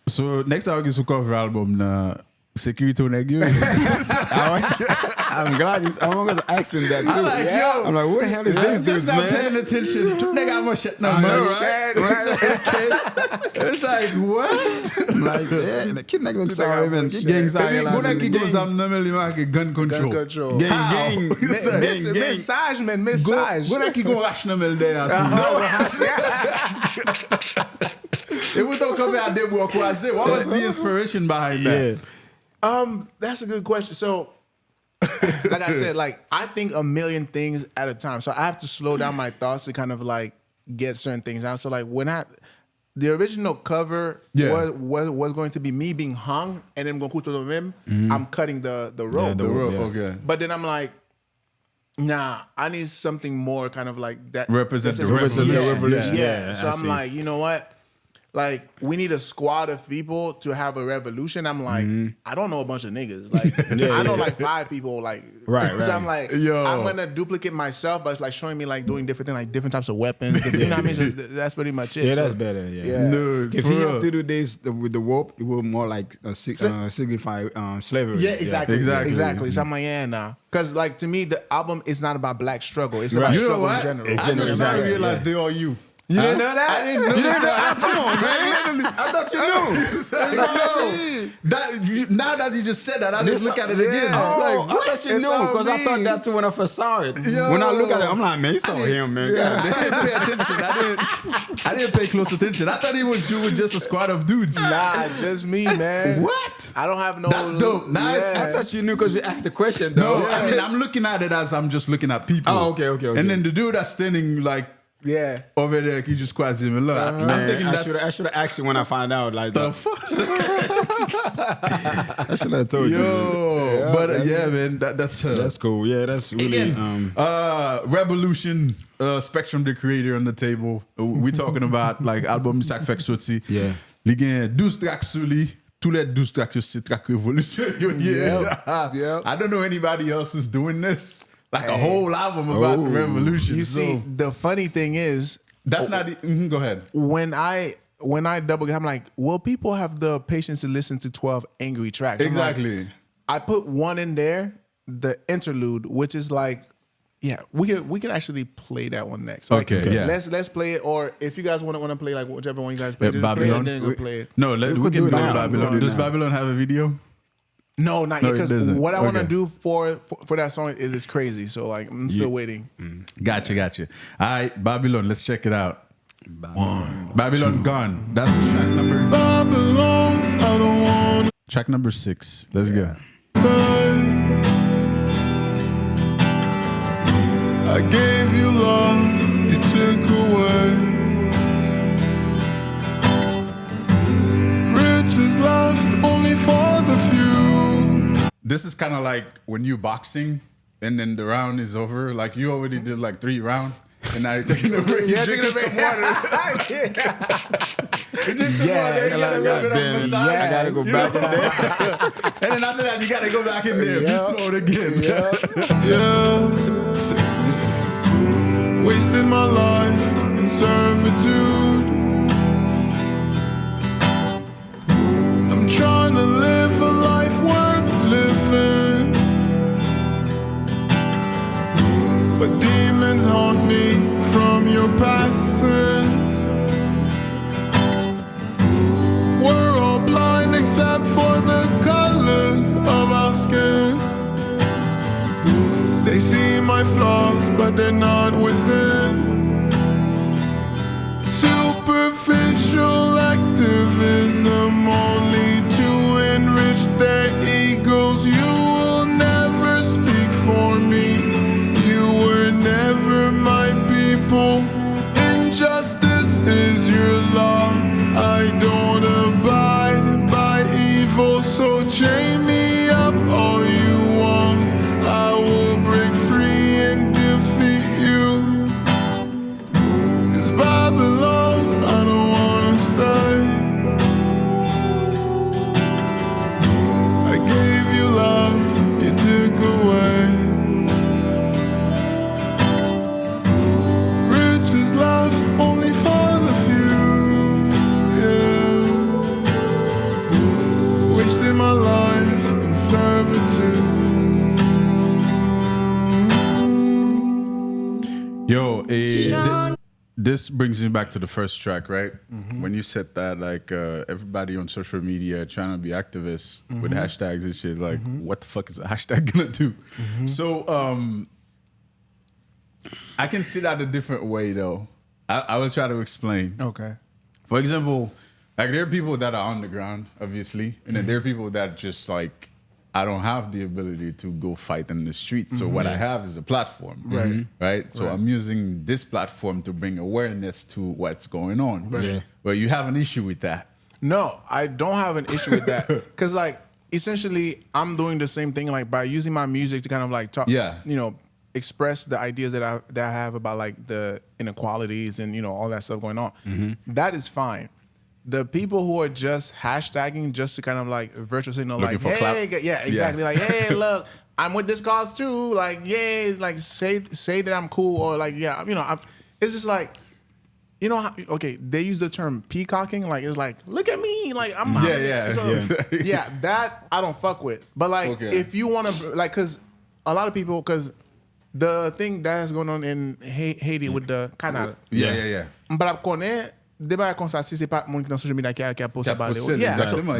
[SPEAKER 3] So next time we get to cover album na Security nigga.
[SPEAKER 4] I'm glad I'm going to ask him that too.
[SPEAKER 3] I'm like, yo.
[SPEAKER 4] I'm like, what the hell is these dudes,
[SPEAKER 3] not
[SPEAKER 4] man?
[SPEAKER 3] paying attention. Nigga, I'm a shit no man. It's like, what?
[SPEAKER 4] Like, yeah, the kid nigga looks sorry, man. Get gang sorry.
[SPEAKER 3] Gonna keep goes am normally gun control.
[SPEAKER 4] Gang.
[SPEAKER 5] Message, man, message.
[SPEAKER 3] Gonna keep go rational there. It was don't come out there work. What was the inspiration behind that?
[SPEAKER 5] That's a good question. So, like I said, like I think a million things at a time. So I have to slow down my thoughts to kind of like get certain things out. So like when the original cover was going to be me being hung and then I'm cutting the rope.
[SPEAKER 3] Yeah, the rope, okay.
[SPEAKER 5] But then I'm like, nah, I need something more kind of like that.
[SPEAKER 3] Represent the revolution.
[SPEAKER 5] Yeah. So I'm like, you know what? Like, we need a squad of people to have a revolution. I'm like, I don't know a bunch of niggas. Like, I know like 5 people. Like,
[SPEAKER 4] right.
[SPEAKER 5] So I'm like, I'm gonna duplicate myself, but it's like showing me like doing different things, like different types of weapons. You know what I mean? So that's pretty much it.
[SPEAKER 4] Yeah,
[SPEAKER 5] so,
[SPEAKER 4] that's better. Yeah.
[SPEAKER 3] Dude,
[SPEAKER 4] If he had to do this with the rope, it would more like signify slavery.
[SPEAKER 5] Yeah, exactly.
[SPEAKER 3] Exactly.
[SPEAKER 5] So I'm like, nah. Because like to me, the album is not about black struggle. It's about struggle in general.
[SPEAKER 3] I just now realized they are you.
[SPEAKER 5] You didn't know that? I didn't know that.
[SPEAKER 4] Come on, man. I thought you knew.
[SPEAKER 3] Now that you just said that, I just look at it again.
[SPEAKER 4] Oh,
[SPEAKER 3] Like,
[SPEAKER 4] I thought you knew because I thought that too when I first saw it. When I look at it, I'm like, man, he saw him, man.
[SPEAKER 3] I didn't pay attention. I didn't pay close attention. I thought he was you with just a squad of dudes.
[SPEAKER 5] Nah, just me, man.
[SPEAKER 3] What?
[SPEAKER 5] I don't have no.
[SPEAKER 3] That's dope. Now
[SPEAKER 4] I thought you knew because you asked the question, though.
[SPEAKER 3] No, I mean, I'm looking at it as I'm just looking at people.
[SPEAKER 4] Oh, okay.
[SPEAKER 3] And then the dude that's standing like over there, he just squats him a lot. I'm thinking
[SPEAKER 4] I should have asked you when I find out. Like
[SPEAKER 3] the fuck.
[SPEAKER 4] I should have told you.
[SPEAKER 3] But yeah, man, that's
[SPEAKER 4] cool. Yeah, that's really
[SPEAKER 3] Rebelution, Spectrum the creator on the table. We talking about like album Sak Fek Soti.
[SPEAKER 4] Yeah.
[SPEAKER 3] Li gen 12 tracks sou li. Tous les 12 tracks c'est track Revolution. Yeah. I don't know anybody else who's doing this. Like a whole album about the revolution.
[SPEAKER 5] You see, the funny thing is,
[SPEAKER 3] that's not. Go ahead.
[SPEAKER 5] When I double, I'm like, will people have the patience to listen to 12 angry tracks?
[SPEAKER 3] Exactly.
[SPEAKER 5] Like, I put one in there, the interlude, which is like, yeah, we could actually play that one next. Like,
[SPEAKER 3] okay, yeah.
[SPEAKER 5] Let's play it, or if you guys want to play like whichever one you guys play, just
[SPEAKER 3] Babylon.
[SPEAKER 5] play it and then go play it.
[SPEAKER 3] No, we can do Babylon. Does Babylon have a video?
[SPEAKER 5] No, not yet. Because what I want to
[SPEAKER 3] Okay.
[SPEAKER 5] do for that song is it's crazy. So like I'm still waiting.
[SPEAKER 3] Gotcha. All right, Babylon. Let's check it out. Babylon Gone. That's track number.
[SPEAKER 2] Babylon, I don't want
[SPEAKER 3] Track number 6. Let's go.
[SPEAKER 2] to stay. I gave you love, you took away. Riches left only for the few.
[SPEAKER 3] This is kind of like when you boxing and then the round is over. Like you already did like 3 rounds. And now you're taking a break. You're drinking some water. You drink some water. You get a little bit of massage.
[SPEAKER 4] I gotta go back in there.
[SPEAKER 3] And then after that, you gotta go back in there. Beast mode again.
[SPEAKER 2] Yeah. Wasted my life in servitude. I'm trying to live a life worth living, but demons haunt me from your past sins. We're all blind except for the colors of our skin. They see my flaws, but they're not within. Superficial activism only to enrich their egos. You will never speak for me. You were never my people. Injustice is your law. I don't abide by evil, so chain me up all you want. I will break free and defeat you. 'Cause Babylon, I don't wanna stay. I gave you love, you took away. Riches left only for the few. Yeah. Wasted my life in servitude.
[SPEAKER 3] Yo, this brings me back to the first track, right? When you said that, like, everybody on social media trying to be activists with hashtags and shit, like, what the fuck is a hashtag gonna do? So, I can see that a different way, though. I will try to explain.
[SPEAKER 5] Okay.
[SPEAKER 3] For example, like, there are people that are on the ground, obviously, and then there are people that just, like, I don't have the ability to go fight in the streets. So what I have is a platform, right? So I'm using this platform to bring awareness to what's going on.
[SPEAKER 5] Right.
[SPEAKER 3] But you have an issue with that.
[SPEAKER 5] No, I don't have an issue with that. Because, like, essentially, I'm doing the same thing, like, by using my music to kind of, like, talk, express the ideas that I have about, like, the inequalities and, all that stuff going on. That is fine. The people who are just hashtagging just to kind of, like, virtual signal,
[SPEAKER 3] Looking
[SPEAKER 5] like,
[SPEAKER 3] for
[SPEAKER 5] hey,
[SPEAKER 3] clap.
[SPEAKER 5] yeah, exactly. Like, hey, look, I'm with this cause too. Like, yeah, like, say that I'm cool, or, like, yeah, it's just like, okay, they use the term peacocking, like, it's like, look at me, like, I'm yeah, that I don't fuck with. But, like, if you want to, like, because a lot of people, because the thing that's going on in Haiti with the Canada, but débat comme ça, si c'est pas mon qui dans social media qui a posté parler.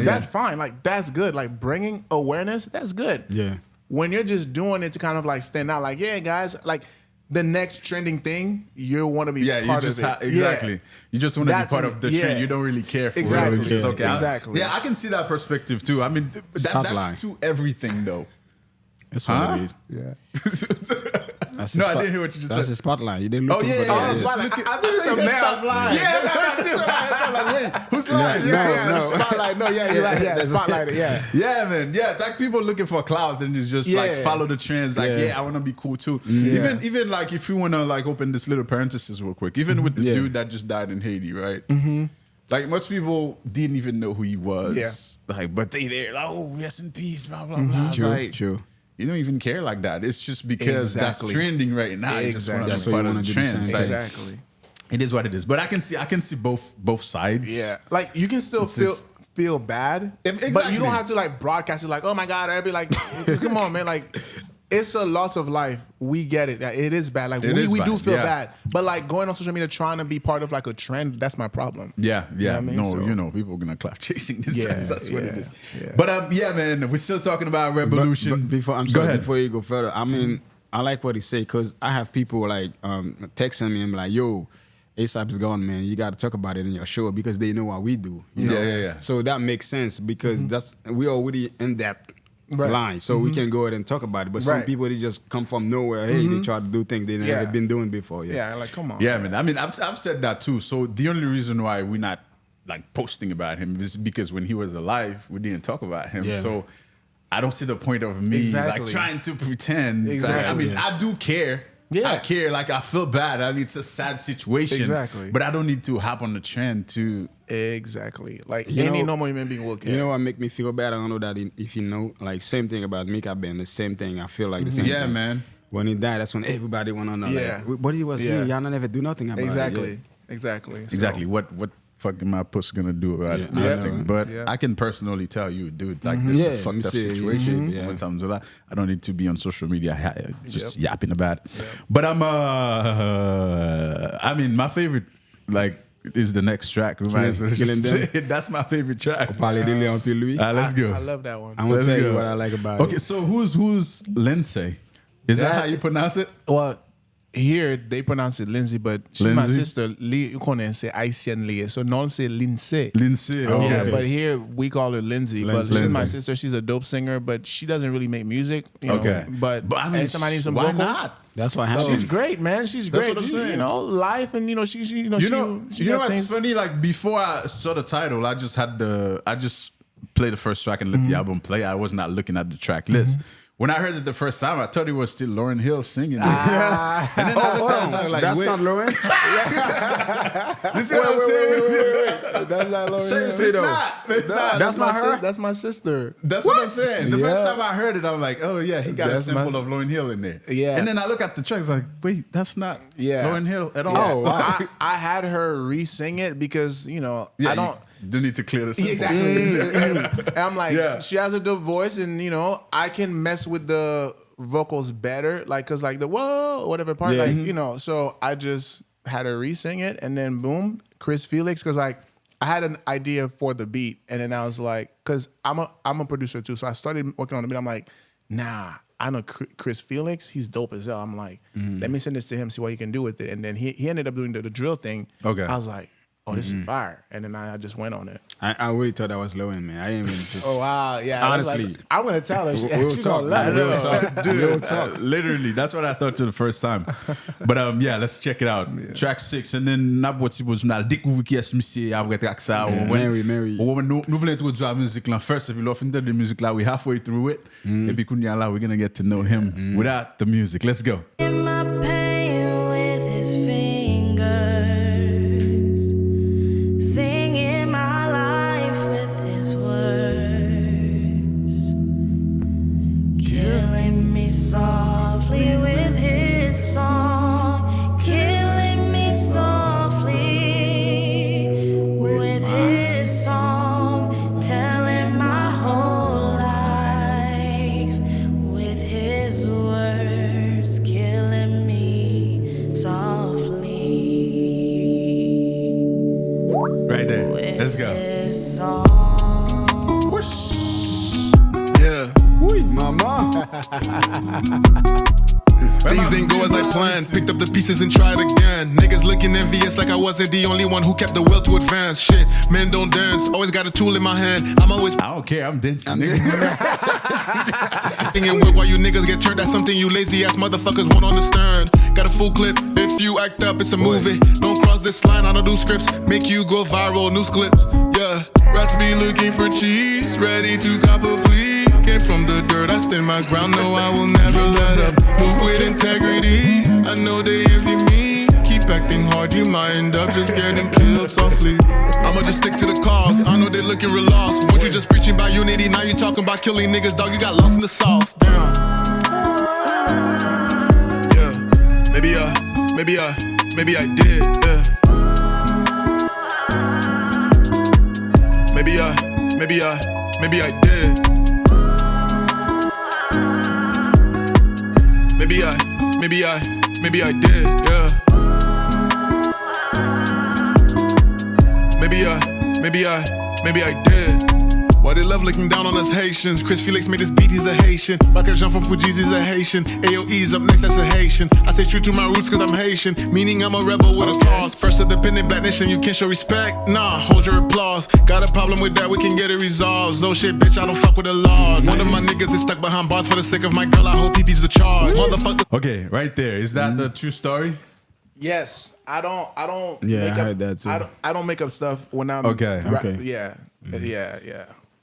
[SPEAKER 5] That's fine. Like, that's good. Like, bringing awareness, that's good.
[SPEAKER 4] Yeah.
[SPEAKER 5] When you're just doing it to kind of, like, stand out, like, yeah, guys, like, the next trending thing, you want to be part of it.
[SPEAKER 3] Exactly. You just want to be part of the trend. You don't really care for it, which is okay.
[SPEAKER 5] Exactly.
[SPEAKER 3] I can see that perspective too. I mean, that's to everything though.
[SPEAKER 4] That's what it is.
[SPEAKER 5] Yeah.
[SPEAKER 3] I didn't hear what you just said.
[SPEAKER 4] That's the spotlight. You didn't look for that.
[SPEAKER 5] I think it's a stop line. Wait, who's lying? No. Spotlight. No, spotlight.
[SPEAKER 3] Yeah, man. Yeah, it's like people looking for clout and it's just like follow the trends. Like, I want to be cool too. Even like if you want to like open this little parenthesis real quick. Even with the dude that just died in Haiti, right? Like most people didn't even know who he was. Like, but they there, like, oh, rest in peace, blah blah blah.
[SPEAKER 4] True.
[SPEAKER 3] you don't even care like that. It's just because that's trending right now. You just want to be part of the trend.
[SPEAKER 5] Exactly.
[SPEAKER 3] It is what it is. But I can see both sides.
[SPEAKER 5] Yeah. Like you can still feel bad. But you don't have to like broadcast it like, oh my God, I'd be like, come on, man. Like it's a loss of life. We get it. It is bad. Like we do feel bad. But like going on social media trying to be part of like a trend, that's my problem.
[SPEAKER 3] Yeah.
[SPEAKER 5] You know what I mean?
[SPEAKER 3] No,
[SPEAKER 5] So,
[SPEAKER 3] people are gonna clout chasing this. That's what it is.
[SPEAKER 5] Yeah.
[SPEAKER 3] But man, we're still talking about Rebelution.
[SPEAKER 4] But before you go further, I mean, I like what he said because I have people like texting me and be like, yo, ASAP is gone, man. You got to talk about it in your show because they know what we do. You know?
[SPEAKER 3] Yeah.
[SPEAKER 4] So that makes sense because we already in that line, so we can go ahead and talk about it. But some people, they just come from nowhere. Hey, they try to do things they never been doing before.
[SPEAKER 5] Yeah, like come on.
[SPEAKER 3] Yeah, man. I mean, I've said that too. So the only reason why we're not like posting about him is because when he was alive, we didn't talk about him. Yeah. So I don't see the point of me like trying to pretend.
[SPEAKER 5] Exactly.
[SPEAKER 3] I mean, I do care. Yeah. I care. Like I feel bad. I mean, it's a sad situation.
[SPEAKER 5] Exactly.
[SPEAKER 3] But I don't need to hop on the trend to.
[SPEAKER 5] Exactly. Like any normal human being will care.
[SPEAKER 4] You know what make me feel bad? I don't know that if you know, like same thing about Mika Ben, the same thing. I feel like the same thing.
[SPEAKER 3] Yeah, man.
[SPEAKER 4] When he died, that's when everybody went on.
[SPEAKER 5] Yeah.
[SPEAKER 4] Like, what he was here, y'all never do nothing about it.
[SPEAKER 5] Exactly.
[SPEAKER 3] So. What fucking my puss gonna do about it? Nothing. But I can personally tell you, dude, like this is a fucked up situation. Sometimes I don't need to be on social media just yapping about it. But I mean, my favorite is the next track. That's my favorite track. Let's go.
[SPEAKER 5] I love that one.
[SPEAKER 4] I'm gonna tell you what I like about it.
[SPEAKER 3] Okay, so who's Lindsay? Is that how you pronounce it?
[SPEAKER 5] Well, here they pronounce it Lindsay, but she's my sister. You can't say Haitian Lee, so no one say Lindsay.
[SPEAKER 3] Lindsay, okay.
[SPEAKER 5] Yeah, but here we call her Lindsay. But she's my sister. She's a dope singer, but she doesn't really make music. You know, but I mean, somebody needs some vocals.
[SPEAKER 3] Why not?
[SPEAKER 4] That's what happens.
[SPEAKER 5] She's great, man. She's great. You know, life and she
[SPEAKER 3] what's funny? Like before I saw the title, I just played the first track and let the album play. I was not looking at the track list. When I heard it the first time, I thought it was still Lauryn Hill singing. And then I looked at it, I was like,
[SPEAKER 4] that's
[SPEAKER 3] wait.
[SPEAKER 4] not Lauryn?
[SPEAKER 3] This is what I'm saying.
[SPEAKER 5] Wait. That's not Lauryn
[SPEAKER 3] Seriously,
[SPEAKER 5] Hill.
[SPEAKER 3] It's not.
[SPEAKER 5] That's not her. That's my sister.
[SPEAKER 3] That's what I'm saying. The first time I heard it, I'm like, oh yeah, he got a sample of Lauryn Hill in there. Yeah. And then I look at the track, it's like, wait, that's not Lauryn Hill at all.
[SPEAKER 5] Yeah. Oh, wow. I had her re-sing it because, I don't...
[SPEAKER 3] Do need to clear this.
[SPEAKER 5] Exactly. And I'm like, she has a dope voice, and I can mess with the vocals better, like cause like the whoa whatever part, So I just had her re-sing it, and then boom, Chris Felix, cause like I had an idea for the beat, and then I was like, cause I'm a producer too, so I started working on the beat. I'm like, nah, I know Chris Felix, he's dope as hell. I'm like, let me send this to him, see what he can do with it, and then he ended up doing the drill thing. Okay, I was like, oh, this is fire. And then I just went on it.
[SPEAKER 4] I really thought that was low end, man. I didn't even just...
[SPEAKER 5] Oh, wow. Yeah.
[SPEAKER 4] Honestly.
[SPEAKER 5] Like, I'm going to tell her.
[SPEAKER 4] We'll talk.
[SPEAKER 3] We'll talk. Literally. That's what I thought to the first time. But let's check it out. Yeah. Track 6. And then, n'importe où je m'al découvrir qui est monsieur après track ça.
[SPEAKER 4] Mary.
[SPEAKER 3] Nous voulons introduire la musique là first. Et puis l'offre de musique là, we halfway through it. Et puis kounya là, we're going to get to know him without the music. Let's go.
[SPEAKER 10] In my pain with his fingers. Softly with his song, killing me softly with his song, telling my whole life with his words, killing me softly.
[SPEAKER 3] Right there. Let's go.
[SPEAKER 4] Mama.
[SPEAKER 7] Things didn't go as I planned. Picked up the pieces and tried again. Niggas looking envious like I wasn't the only one who kept the will to advance. Shit, men don't dance. Always got a tool in my hand. I don't
[SPEAKER 3] care. I'm dancing.
[SPEAKER 7] And work while you niggas get turned. That's something you lazy ass motherfuckers won't understand. Got a full clip. If you act up, it's a movie. Don't cross this line. I don't do scripts. Make you go viral. News clips. Yeah. Rats be looking for cheese. Ready to cop a plea. Came from the dirt, I stand my ground. No, I will never let up. Move with integrity. I know they envy me. Keep acting hard, you might end up just getting killed softly. I'ma just stick to the cause. I know they looking real lost. Once you just preaching about unity, now you talking about killing niggas, dog. You got lost in the sauce. Damn. maybe I did, yeah. Maybe I did. Maybe I did, yeah. Maybe I did. Why they love looking down on us Haitians? Chris Felix made this beat, he's a Haitian. Michael Jean from Fuji's, he's a Haitian. AOE's up next, that's a Haitian. I stay true to my roots cause I'm Haitian, meaning I'm a rebel with a cause. First independent black nation, you can't show respect? Nah, hold your applause. Got a problem with that, we can get it resolved. So shit, bitch, I don't fuck with the law. One of my niggas is stuck behind bars for the sake of my girl, I hope PP's the charge. Motherfucker.
[SPEAKER 3] Okay, right there. Is that the true story?
[SPEAKER 5] Yes, I don't.
[SPEAKER 4] Yeah, I heard that too.
[SPEAKER 5] I don't make up stuff when I'm.
[SPEAKER 3] Okay.
[SPEAKER 5] Yeah.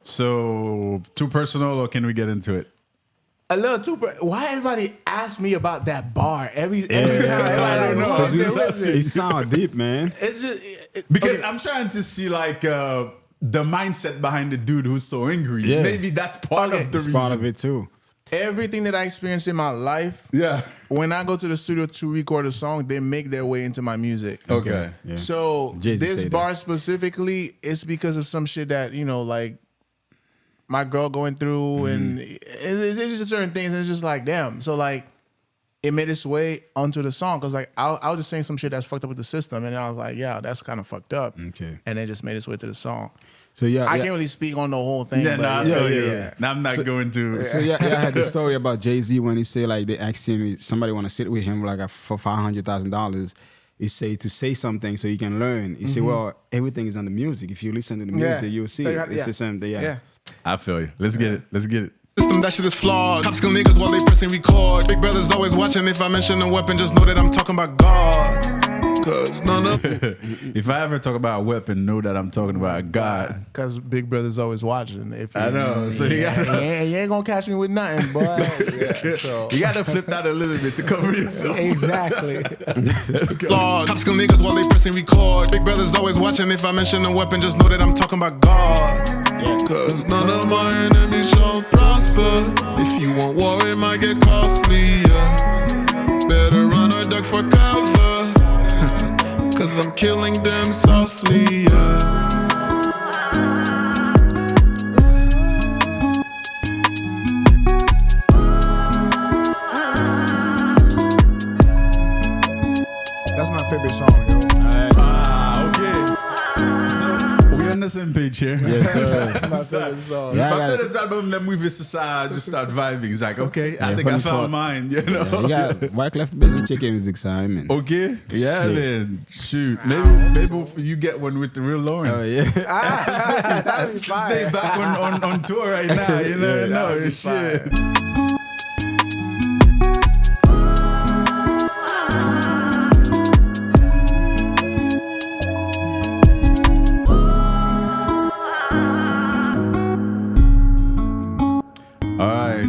[SPEAKER 3] So, too personal, or can we get into it?
[SPEAKER 5] A little too. Why everybody ask me about that bar every time? I don't know.
[SPEAKER 4] It sounds deep, man.
[SPEAKER 5] It's just
[SPEAKER 3] Because I'm trying to see like the mindset behind the dude who's so angry.
[SPEAKER 4] Yeah.
[SPEAKER 3] Maybe that's part of the
[SPEAKER 4] It's
[SPEAKER 3] reason.
[SPEAKER 4] part of it too.
[SPEAKER 5] everything that I experienced in my life.
[SPEAKER 3] Yeah.
[SPEAKER 5] When I go to the studio to record a song, they make their way into my music.
[SPEAKER 3] Okay.
[SPEAKER 4] Yeah.
[SPEAKER 5] So
[SPEAKER 4] Jay-Z
[SPEAKER 5] this
[SPEAKER 4] say
[SPEAKER 5] bar
[SPEAKER 4] that.
[SPEAKER 5] specifically, it's because of some shit that, you know, like my girl going through, and it's just certain things. And it's just like, damn. So like, it made its way onto the song because like I was just saying some shit that's fucked up with the system, and I was like, yeah, that's kind of fucked up.
[SPEAKER 4] Okay.
[SPEAKER 5] And it just made its way to the song.
[SPEAKER 4] So yeah,
[SPEAKER 5] I can't really speak on the whole thing.
[SPEAKER 3] Yeah,
[SPEAKER 5] but
[SPEAKER 3] yeah. Now I'm not going to.
[SPEAKER 4] So yeah, I had the story about Jay-Z when he said like they asked him, somebody want to sit with him like for $500,000. He say to say something so you can learn. He said, well, everything is on the music. If you listen to the music, you'll see it. It's the same thing. Yeah.
[SPEAKER 3] I feel you. Let's get it. Let's get it.
[SPEAKER 7] System, that shit is flawed. Top skill niggas while they pressing record. Big brother's always watching. If I mention a weapon, just know that I'm talking about God. Cause none of
[SPEAKER 3] If I ever talk about a weapon, know that I'm talking about God.
[SPEAKER 5] Because Big Brother's always watching. If
[SPEAKER 3] I know. So
[SPEAKER 5] you ain't gonna catch me with nothing, boy. So.
[SPEAKER 3] You gotta flip that a little bit to cover yourself.
[SPEAKER 5] Exactly.
[SPEAKER 7] flawed. Top skill niggas while they pressing record. Big brother's always watching. If I mention a weapon, just know that I'm talking about God. Cause none of my enemies shall prosper. If you want war, it might get costly. Better run or duck for cover. Cause I'm killing them softly.
[SPEAKER 5] That's my favorite song, yo.
[SPEAKER 3] Okay. So we're on the same page here.
[SPEAKER 4] Yes, sir.
[SPEAKER 5] That's my favorite song.
[SPEAKER 4] Yeah, I
[SPEAKER 3] After
[SPEAKER 4] got
[SPEAKER 3] this album, the movie society just start vibing. It's like, okay, I
[SPEAKER 4] Yeah,
[SPEAKER 3] think I
[SPEAKER 4] funny
[SPEAKER 3] found
[SPEAKER 4] thought.
[SPEAKER 3] mine. You know.
[SPEAKER 4] you got Wyclef Business chicken music, so I mean.
[SPEAKER 3] Okay. Yeah,
[SPEAKER 4] Shit.
[SPEAKER 3] then shoot. Maybe you get one with the real Lauren.
[SPEAKER 4] Oh yeah.
[SPEAKER 5] That'd be
[SPEAKER 3] Stay
[SPEAKER 5] fire.
[SPEAKER 3] back on tour right now. You never know.
[SPEAKER 5] that'd be
[SPEAKER 3] Shit. All right.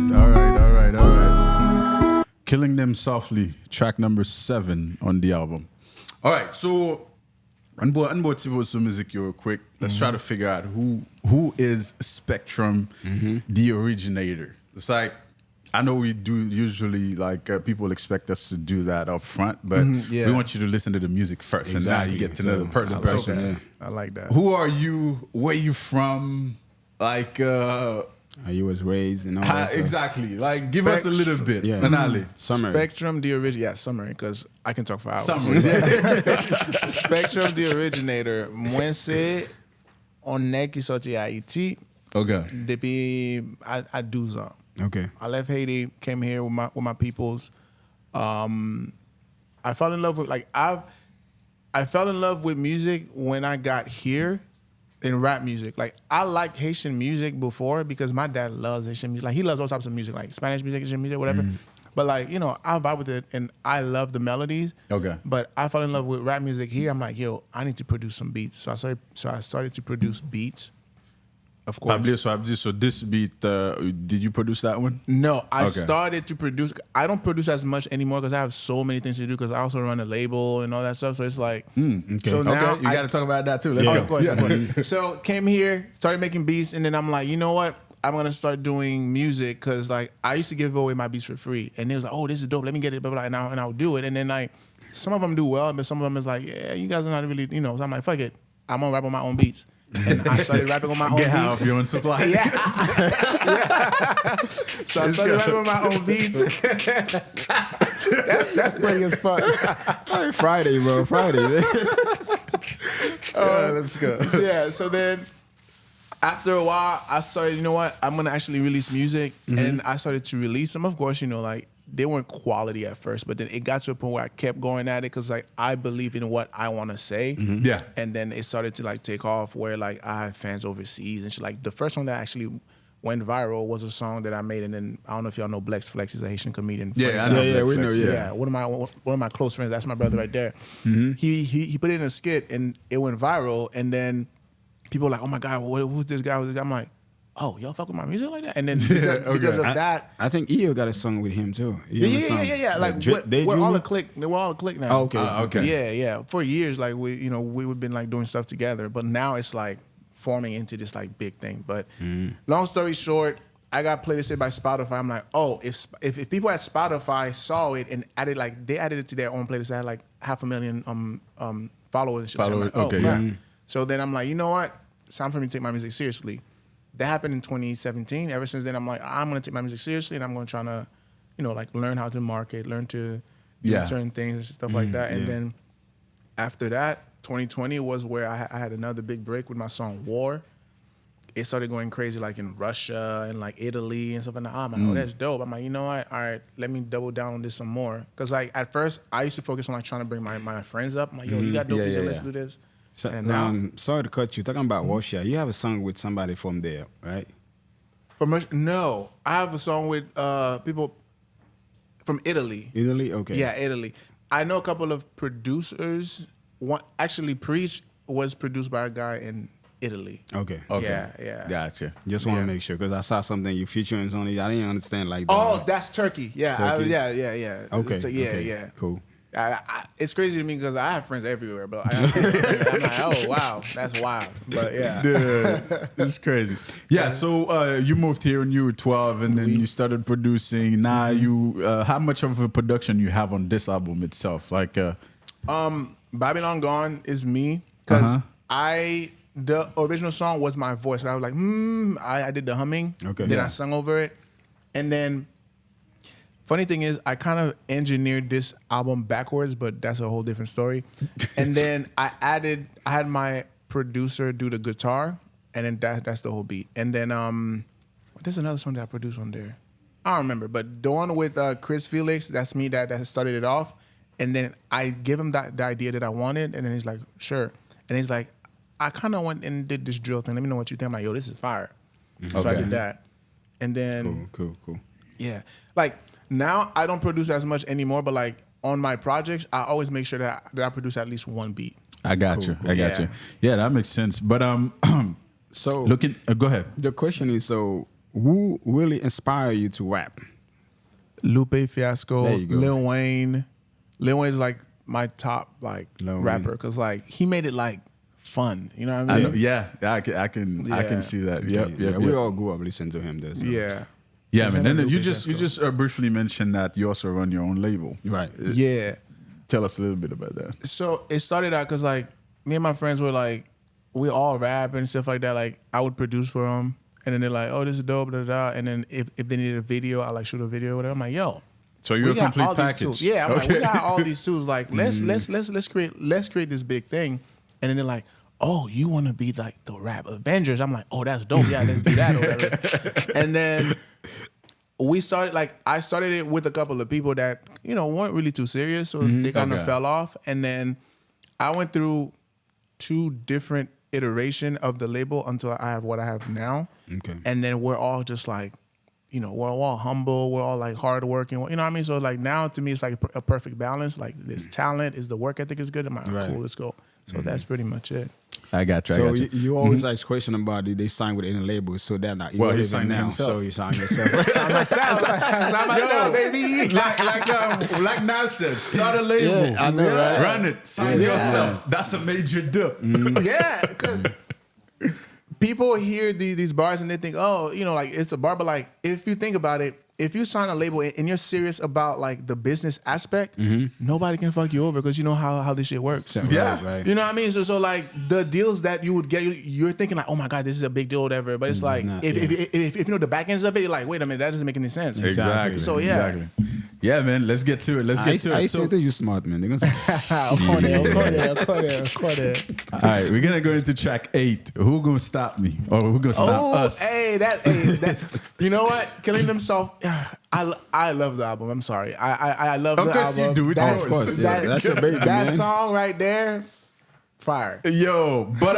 [SPEAKER 3] Killing Them Softly, track number 7 on the album. All right, so unboard some music real quick. Let's try to figure out who is Spectrum, the originator. It's like, I know we do usually, like, people expect us to do that up front, but we want you to listen to the music first, and now you get to know the person.
[SPEAKER 5] Okay. I like that.
[SPEAKER 3] Who are you? Where you from? Like,
[SPEAKER 4] How you was raised and all that stuff.
[SPEAKER 3] exactly. Like, give us a little bit.
[SPEAKER 4] Yeah.
[SPEAKER 3] Manali.
[SPEAKER 4] Summary.
[SPEAKER 5] Spectrum, the originator. Yeah, summary, because I can talk for hours.
[SPEAKER 3] Summary.
[SPEAKER 5] Spectrum, the originator. Mwense, onek ki sorti Haiti.
[SPEAKER 3] Okay.
[SPEAKER 5] Depuis I do some.
[SPEAKER 4] Okay.
[SPEAKER 5] I left Haiti, came here with my peoples. I fell in love with I fell in love with music when I got here in rap music. Like I liked Haitian music before because my dad loves Haitian music. Like he loves all types of music, like Spanish music, Haitian music, whatever. But like, you know, I vibe with it and I love the melodies.
[SPEAKER 3] Okay.
[SPEAKER 5] But I fell in love with rap music here. I'm like, yo, I need to produce some beats. So I started to produce beats. Of course.
[SPEAKER 3] So this beat, did you produce that one?
[SPEAKER 5] No, I
[SPEAKER 3] Okay.
[SPEAKER 5] started to produce. I don't produce as much anymore because I have so many things to do because I also run a label and all that stuff. So it's like, so now
[SPEAKER 3] you got to talk about that too. Let's
[SPEAKER 5] Oh,
[SPEAKER 3] go.
[SPEAKER 5] of course, of course. So came here, started making beats, and then I'm like, you know what? I'm gonna start doing music because like I used to give away my beats for free, and they was like, oh, this is dope. Let me get it, blah, blah, and I'll do it. And then like some of them do well, but some of them is like, yeah, you guys are not really, So I'm like, fuck it, I'm gonna rap on my own beats. And I started rapping on my own beats.
[SPEAKER 3] Get off your own supply.
[SPEAKER 5] Yeah. So I started rapping on my own beats. that's funny as fuck.
[SPEAKER 4] Hey, Friday, bro. Friday.
[SPEAKER 3] Let's go.
[SPEAKER 5] So then after a while, I started, you know what? I'm going to actually release music. And I started to release them. Of course, like, they weren't quality at first, but then it got to a point where I kept going at it because, like, I believe in what I want to say.
[SPEAKER 3] Yeah.
[SPEAKER 5] And then it started to, like, take off where, like, I have fans overseas and shit. Like, the first song that actually went viral was a song that I made, and then I don't know if y'all know Blex Flex. He's a Haitian comedian.
[SPEAKER 3] Yeah, I know.
[SPEAKER 4] Yeah, we know.
[SPEAKER 5] Yeah, one of my close friends. That's my brother right there. He put it in a skit, and it went viral. And then people were like, "Oh my God, who's this guy?" I'm like, "Oh, y'all fuck with my music like that?" And then because of that,
[SPEAKER 4] I think EO got a song with him too.
[SPEAKER 5] Yeah. Like we're all a clique. We're all a clique now.
[SPEAKER 4] Oh, okay.
[SPEAKER 5] Yeah. For years, like we've been like doing stuff together, but now it's like forming into this like big thing. But long story short, I got playlisted by Spotify. I'm like, oh, if people at Spotify saw it and they added it to their own playlist, I had like 500,000 followers and shit.
[SPEAKER 3] Followers,
[SPEAKER 5] like, oh,
[SPEAKER 3] okay,
[SPEAKER 5] crap.
[SPEAKER 3] yeah.
[SPEAKER 5] So then I'm like, you know what? It's time for me to take my music seriously. That happened in 2017. Ever since then, I'm like, I'm gonna take my music seriously, and I'm gonna try to, like learn how to market, learn to do certain things and stuff like that. And then after that, 2020 was where I had another big break with my song War. It started going crazy, like in Russia and like Italy and stuff like that. I'm like, oh, that's dope. I'm like, you know what? All right, let me double down on this some more. Because like at first, I used to focus on like trying to bring my friends up. I'm like, yo, you got dope music, let's do this.
[SPEAKER 4] So,
[SPEAKER 5] and now,
[SPEAKER 4] sorry to cut you. Talking about Russia, you have a song with somebody from there, right?
[SPEAKER 5] From Russia? No, I have a song with people from Italy.
[SPEAKER 4] Italy, okay.
[SPEAKER 5] Yeah, Italy. I know a couple of producers. One actually, Preach was produced by a guy in Italy.
[SPEAKER 4] Okay.
[SPEAKER 5] Yeah.
[SPEAKER 3] Gotcha.
[SPEAKER 4] Just want to make sure because I saw something you featuring on it. I didn't understand like that.
[SPEAKER 5] Oh, that's Turkey. Yeah.
[SPEAKER 4] Turkey?
[SPEAKER 5] Yeah.
[SPEAKER 4] Okay.
[SPEAKER 5] So, yeah.
[SPEAKER 4] Cool.
[SPEAKER 5] It's crazy to me because I have friends everywhere, but I'm like, oh wow, that's wild. But yeah,
[SPEAKER 3] it's crazy. Yeah, so you moved here when you were 12, and then you started producing. Now how much of a production you have on this album itself? Like,
[SPEAKER 5] Babylon Gone is me because the original song was my voice. I was like, I did the humming.
[SPEAKER 4] Okay.
[SPEAKER 5] Then I sung over it, and then. Funny thing is, I kind of engineered this album backwards, but that's a whole different story. And then I had my producer do the guitar, and then that's the whole beat. And then there's another song that I produced on there. I don't remember, but the one with Chris Felix, that's me that started it off. And then I give him the idea that I wanted, and then he's like, sure. And he's like, I kind of went and did this drill thing. Let me know what you think. I'm like, yo, this is fire. So I did that. And then
[SPEAKER 4] Cool.
[SPEAKER 5] Yeah. Like now I don't produce as much anymore, but like on my projects, I always make sure that I produce at least one beat.
[SPEAKER 3] I got you. Yeah, that makes sense. But
[SPEAKER 4] so
[SPEAKER 3] go ahead.
[SPEAKER 4] The question is, so who really inspired you to rap?
[SPEAKER 5] Lupe Fiasco,
[SPEAKER 4] There you go.
[SPEAKER 5] Lil Wayne. Lil Wayne's like my top like
[SPEAKER 4] Lil
[SPEAKER 5] rapper
[SPEAKER 4] Wayne.
[SPEAKER 5] because like he made it like fun. You know what I mean?
[SPEAKER 3] I know, yeah, I can see that. Yep.
[SPEAKER 4] We all grew up listening to him. Though, so.
[SPEAKER 3] Yeah, man. And then you just briefly mentioned that you also run your own label,
[SPEAKER 4] right?
[SPEAKER 5] Yeah.
[SPEAKER 3] Tell us a little bit about that.
[SPEAKER 5] So it started out because like me and my friends were like, we all rap and stuff like that. Like I would produce for them, and then they're like, oh, this is dope, And then if they needed a video, I like shoot a video or whatever. I'm like, yo.
[SPEAKER 3] So you're a complete
[SPEAKER 5] all
[SPEAKER 3] package.
[SPEAKER 5] These tools. Yeah, I'm like, we got all these tools. Like let's create this big thing, and then they're like, oh, you want to be like the rap Avengers? I'm like, oh, that's dope. Yeah, let's do that or whatever. And then we started, like, I started it with a couple of people that, weren't really too serious. So they kind of fell off. And then I went through 2 different iterations of the label until I have what I have now.
[SPEAKER 4] Okay.
[SPEAKER 5] And then we're all just like, we're all humble. We're all like hardworking. You know what I mean? So like now to me, it's like a perfect balance. Like this talent is the work ethic is good. I'm like, cool, let's go. So that's pretty much it.
[SPEAKER 3] I got you.
[SPEAKER 4] So you always ask question about it. They sign with any label, so that not
[SPEAKER 3] well, he signed now.
[SPEAKER 4] So you sign yourself.
[SPEAKER 5] Sign myself, baby.
[SPEAKER 3] Like Nas said, start a label.
[SPEAKER 4] Yeah, I know, right?
[SPEAKER 3] Run it. Sign yourself. That's a major deal.
[SPEAKER 5] Yeah, because people hear these bars and they think, oh, you know, like it's a bar, but like if you think about it, if you sign a label and you're serious about like the business aspect, nobody can fuck you over because you know how this shit works.
[SPEAKER 3] Yeah.
[SPEAKER 4] Right.
[SPEAKER 5] You know what I mean? So like the deals that you would get, you're thinking like, oh my God, this is a big deal or whatever. But it's like, if you know the back ends of it, you're like, wait a minute, that doesn't make any sense.
[SPEAKER 3] Exactly.
[SPEAKER 5] So yeah.
[SPEAKER 3] Yeah, man, let's get to it.
[SPEAKER 4] I say that you smart, man. They're gonna say,
[SPEAKER 3] all right, we're gonna go into track 8. Who gonna stop me? Or who gonna stop us?
[SPEAKER 5] Hey, that you know what? Killing Himself. I love the album. I'm sorry. I love the album.
[SPEAKER 3] Of course you do. It's yours.
[SPEAKER 4] of course, that's your baby,
[SPEAKER 5] that
[SPEAKER 4] man.
[SPEAKER 5] song right there, fire.
[SPEAKER 3] Yo, but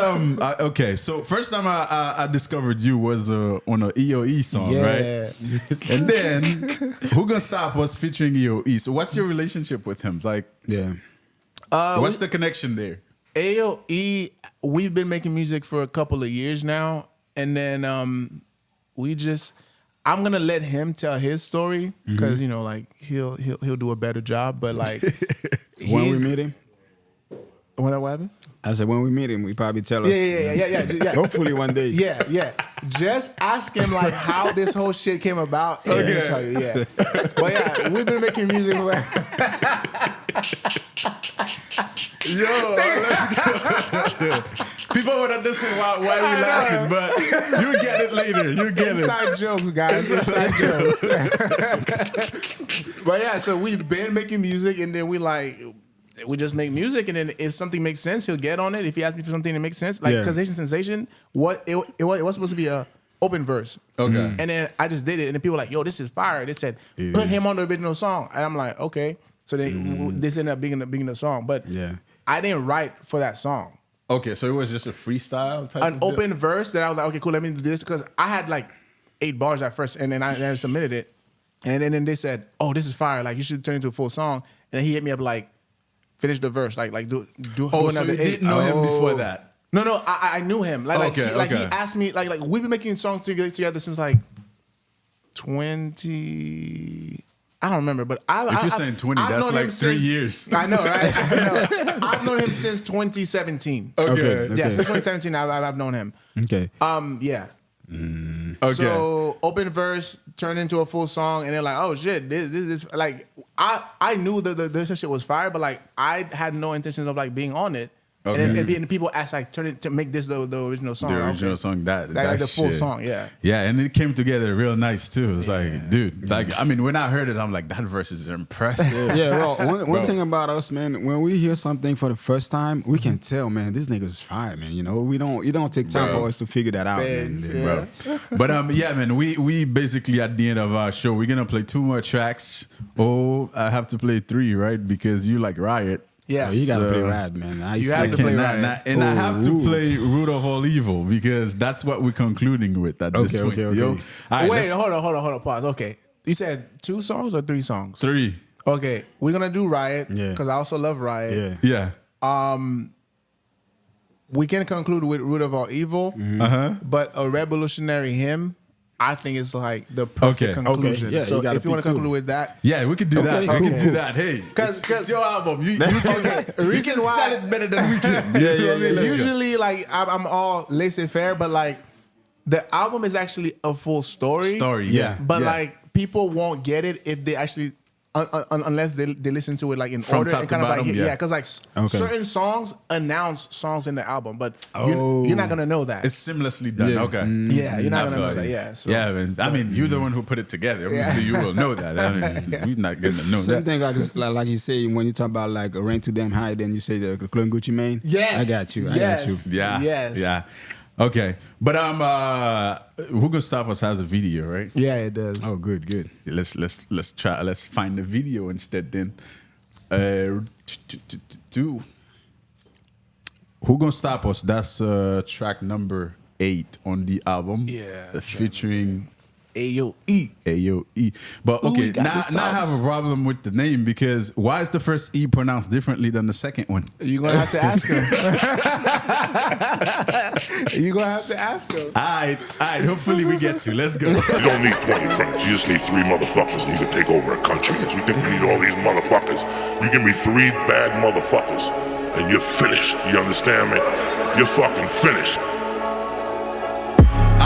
[SPEAKER 3] okay. So first time I discovered you was on an EOE song, right? And then Who Gonna Stop Us featuring EOE. So what's your relationship with him? Like, what's the connection there?
[SPEAKER 5] AOE, we've been making music for a couple of years now, and then I'm gonna let him tell his story because you know, like he'll do a better job. But like
[SPEAKER 4] when we meet him,
[SPEAKER 5] what happened?
[SPEAKER 4] I said when we meet him, we probably tell us.
[SPEAKER 5] Yeah.
[SPEAKER 4] Hopefully one day.
[SPEAKER 5] Yeah. Just ask him like how this whole shit came about. And he'll tell you. Yeah. But yeah, we've been making music.
[SPEAKER 3] Yo, people would understand why we laughing, but you get it later. You get
[SPEAKER 5] Inside jokes, guys. Inside jokes. But yeah, so we've been making music, and then we just make music, and then if something makes sense, he'll get on it. If he asks me for something that makes sense, like Causation Sensation, it was supposed to be a open verse.
[SPEAKER 3] Okay.
[SPEAKER 5] And then I just did it, and then people were like, yo, this is fire. They said, put him on the original song. And I'm like, okay. So then this ended up being the song. But I didn't write for that song.
[SPEAKER 3] Okay, so it was just a freestyle type
[SPEAKER 5] An open verse that I was like, okay, cool, let me do this. Because I had like 8 bars at first, and then I submitted it. And then they said, oh, this is fire. Like, you should turn it into a full song. And then he hit me up like, finish the verse. Like do
[SPEAKER 3] so
[SPEAKER 5] another
[SPEAKER 3] you
[SPEAKER 5] 8.
[SPEAKER 3] didn't know him before that?
[SPEAKER 5] No, I knew him. He asked me, like we've been making songs together since like 20... I don't remember, but
[SPEAKER 3] if you're saying 20, that's like 3 years.
[SPEAKER 5] I know, right? I know. I've known him since 2017.
[SPEAKER 3] Okay.
[SPEAKER 5] Yeah, since 2017, I've known him.
[SPEAKER 4] Okay.
[SPEAKER 5] Yeah.
[SPEAKER 3] Okay.
[SPEAKER 5] So open verse turned into a full song, and they're like, "Oh shit, this like I knew this shit was fire, but like I had no intentions of like being on it."
[SPEAKER 3] Okay.
[SPEAKER 5] And then people asked like, "Turn it to make this the original song."
[SPEAKER 3] The original song, that
[SPEAKER 5] the full
[SPEAKER 3] shit.
[SPEAKER 5] song, yeah.
[SPEAKER 3] Yeah, and it came together real nice too. It's like, dude, like I mean, when I heard it, I'm like, that verse is impressive.
[SPEAKER 4] Yeah, well, one thing about us, man, when we hear something for the first time, we can tell, man, this nigga's fire, man. You know, it don't take time for us to figure that out, man.
[SPEAKER 5] Yeah.
[SPEAKER 3] Bro. But yeah, man, we basically at the end of our show, we're gonna play 2 more tracks. Oh, I have to play 3, right? Because you like Riot.
[SPEAKER 5] Yeah,
[SPEAKER 4] you gotta play Rad, man.
[SPEAKER 5] You have to play Rad,
[SPEAKER 3] and I have to play Root of All Evil because that's what we're concluding with at this point.
[SPEAKER 4] Okay.
[SPEAKER 3] Yo, right,
[SPEAKER 5] wait, hold on, pause. Okay, you said 2 songs or 3 songs?
[SPEAKER 3] 3.
[SPEAKER 5] Okay, we're gonna do Riot because I also love Riot.
[SPEAKER 3] Yeah.
[SPEAKER 5] We can conclude with Root of All Evil, but a Revolutionary Hymn, I think it's like the perfect conclusion.
[SPEAKER 4] Okay. Yeah,
[SPEAKER 5] so if you want to conclude with that,
[SPEAKER 3] we could do that.
[SPEAKER 5] Okay,
[SPEAKER 3] We could do that. Hey,
[SPEAKER 5] because
[SPEAKER 3] it's your album. You can sell it better than we can.
[SPEAKER 5] Usually, like I'm all laissez-faire, but like the album is actually a full story. But like people won't get it if they actually. Unless they listen to it like in
[SPEAKER 3] from
[SPEAKER 5] order
[SPEAKER 3] top
[SPEAKER 5] and
[SPEAKER 3] to
[SPEAKER 5] kind of
[SPEAKER 3] bottom,
[SPEAKER 5] like because like certain songs announce songs in the album, but you're not gonna know that.
[SPEAKER 3] It's seamlessly done.
[SPEAKER 5] Yeah, you're not gonna know that. Yeah, so.
[SPEAKER 3] Yeah, man. I mean, you're the one who put it together. Obviously, you will know that. I mean, we're not gonna know
[SPEAKER 4] Same
[SPEAKER 3] that.
[SPEAKER 4] thing like you say when you talk about like a rank too damn high, then you say the Clone Gucci Mane.
[SPEAKER 5] Yes,
[SPEAKER 4] I got you.
[SPEAKER 3] Yeah.
[SPEAKER 5] Yes.
[SPEAKER 3] Yeah. Okay, but Who Gonna Stop Us has a video, right?
[SPEAKER 5] Yeah, it does.
[SPEAKER 4] Oh, good.
[SPEAKER 3] Let's try. Let's find the video instead. Then, Who Gonna Stop Us? That's track number 8 on the album.
[SPEAKER 5] Yeah,
[SPEAKER 3] featuring
[SPEAKER 5] AOE.
[SPEAKER 3] But okay, now I have a problem with the name because why is the first E pronounced differently than the second one?
[SPEAKER 5] You're gonna have to ask him.
[SPEAKER 3] All right. Hopefully we get to. Let's go.
[SPEAKER 11] You don't need 20 friends. You just need 3 motherfuckers, and you can take over a country. Because we think we need all these motherfuckers. You give me 3 bad motherfuckers, and you're finished. You understand me? You're fucking finished.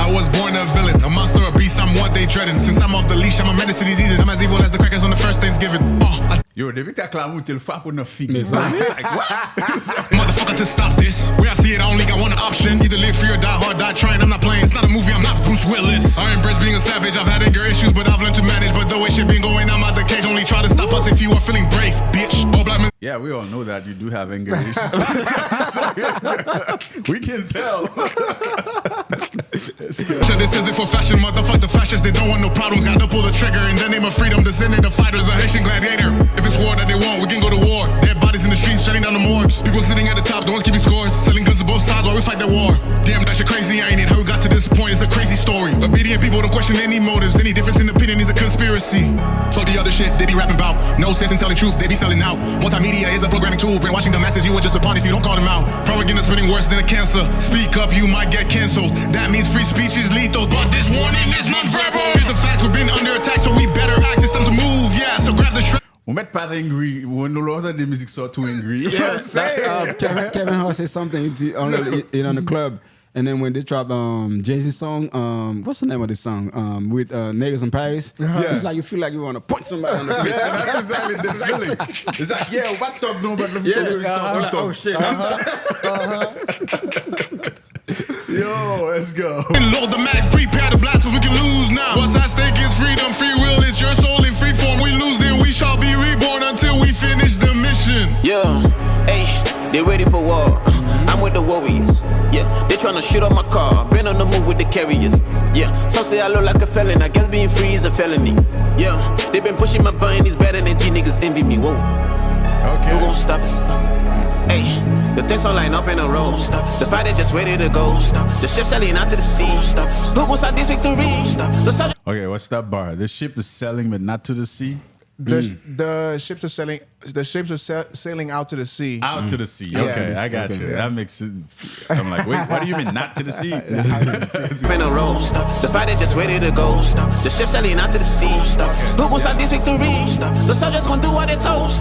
[SPEAKER 7] I was born a villain, a monster, a beast, I'm what they dreading. Since I'm off the leash, I'm a menace to diseases. I'm as evil as the crackers on the first Thanksgiving.
[SPEAKER 3] Yo, depuis que t'as clamé, t'es le frappe ou ne figue. Like, what?
[SPEAKER 7] Motherfucker, to stop this. Where I see it, I only got one option. Either live free or die hard, die trying. I'm not playing. It's not a movie, I'm not Bruce Willis. I embrace being a savage. I've had anger issues, but I've learned to manage. But the way shit been going, I'm out the cage. Only try to stop us if you are feeling brave, bitch. All black men.
[SPEAKER 3] Yeah, we all know that you do have anger issues. We can tell.
[SPEAKER 7] This isn't for fashion, motherfuck the fascists. They don't want no problems. Gotta pull the trigger in the name of freedom. Descendant of fighters, a Haitian gladiator. If it's war that they want, we can go to war. Dead bodies in the streets, shutting down the morgues. People sitting at the top, the ones keeping scores. Selling guns to both sides while we fight the war. Damn, that shit crazy, ain't it? How we got to this point is a crazy story. Obedient people don't question any motives. Any difference in opinion is a conspiracy. Fuck the other shit they be rapping about. No sense in telling truth, they be selling out. Multimedia is a programming tool. Brainwashing the masses, you were just a pawn if you don't call them out. Propaganda spinning worse than a cancer. Speak up, you might get canceled. That means free speech is lethal. But this warning is non-verbal. Here's the fact, we've been under attack, so we better act. It's time to move, yeah, so grab the strap.
[SPEAKER 3] On met pas angry. When no longer the music so too angry.
[SPEAKER 5] Yes,
[SPEAKER 4] Kevin Hart said something on the club. And then when they dropped Jay-Z's song, what's the name of this song? With Niggas in Paris.
[SPEAKER 3] Yeah.
[SPEAKER 4] It's like you feel like you want to punch somebody in the face.
[SPEAKER 3] Yeah, exactly the feeling. It's like, yeah, what talk no, but
[SPEAKER 4] Oh shit.
[SPEAKER 3] Yo, let's go.
[SPEAKER 7] Load the max, prepare the blast so we can lose now. What's at stake is freedom, free will is your soul in free form. We lose, then we shall be reborn until we finish the mission.
[SPEAKER 12] Yeah, hey, they ready for war. I'm with the warriors. Yeah, they tryna shoot up my car. Been on the move with the carriers. Yeah, some say I look like a felon. I guess being free is a felony. Yeah, they been pushing my button. It's better than G niggas envy me. Whoa.
[SPEAKER 3] Okay.
[SPEAKER 12] Who gon' stop us? Hey, the things all line up in a row. The fighter just ready to go. The ship sailing out to the sea. Who gon' stop this victory?
[SPEAKER 3] Okay, what's that bar? The ship is sailing, but not to the sea.
[SPEAKER 5] The ships are sailing. The ships are sailing out to the sea.
[SPEAKER 3] Out to the sea. Okay, I got you. That makes it. I'm like, wait, what do you mean not to the sea?
[SPEAKER 12] In a row. The fighter just ready to go. The ship sailing out to the sea. Who gon' stop this victory? The soldiers gon' do what they told.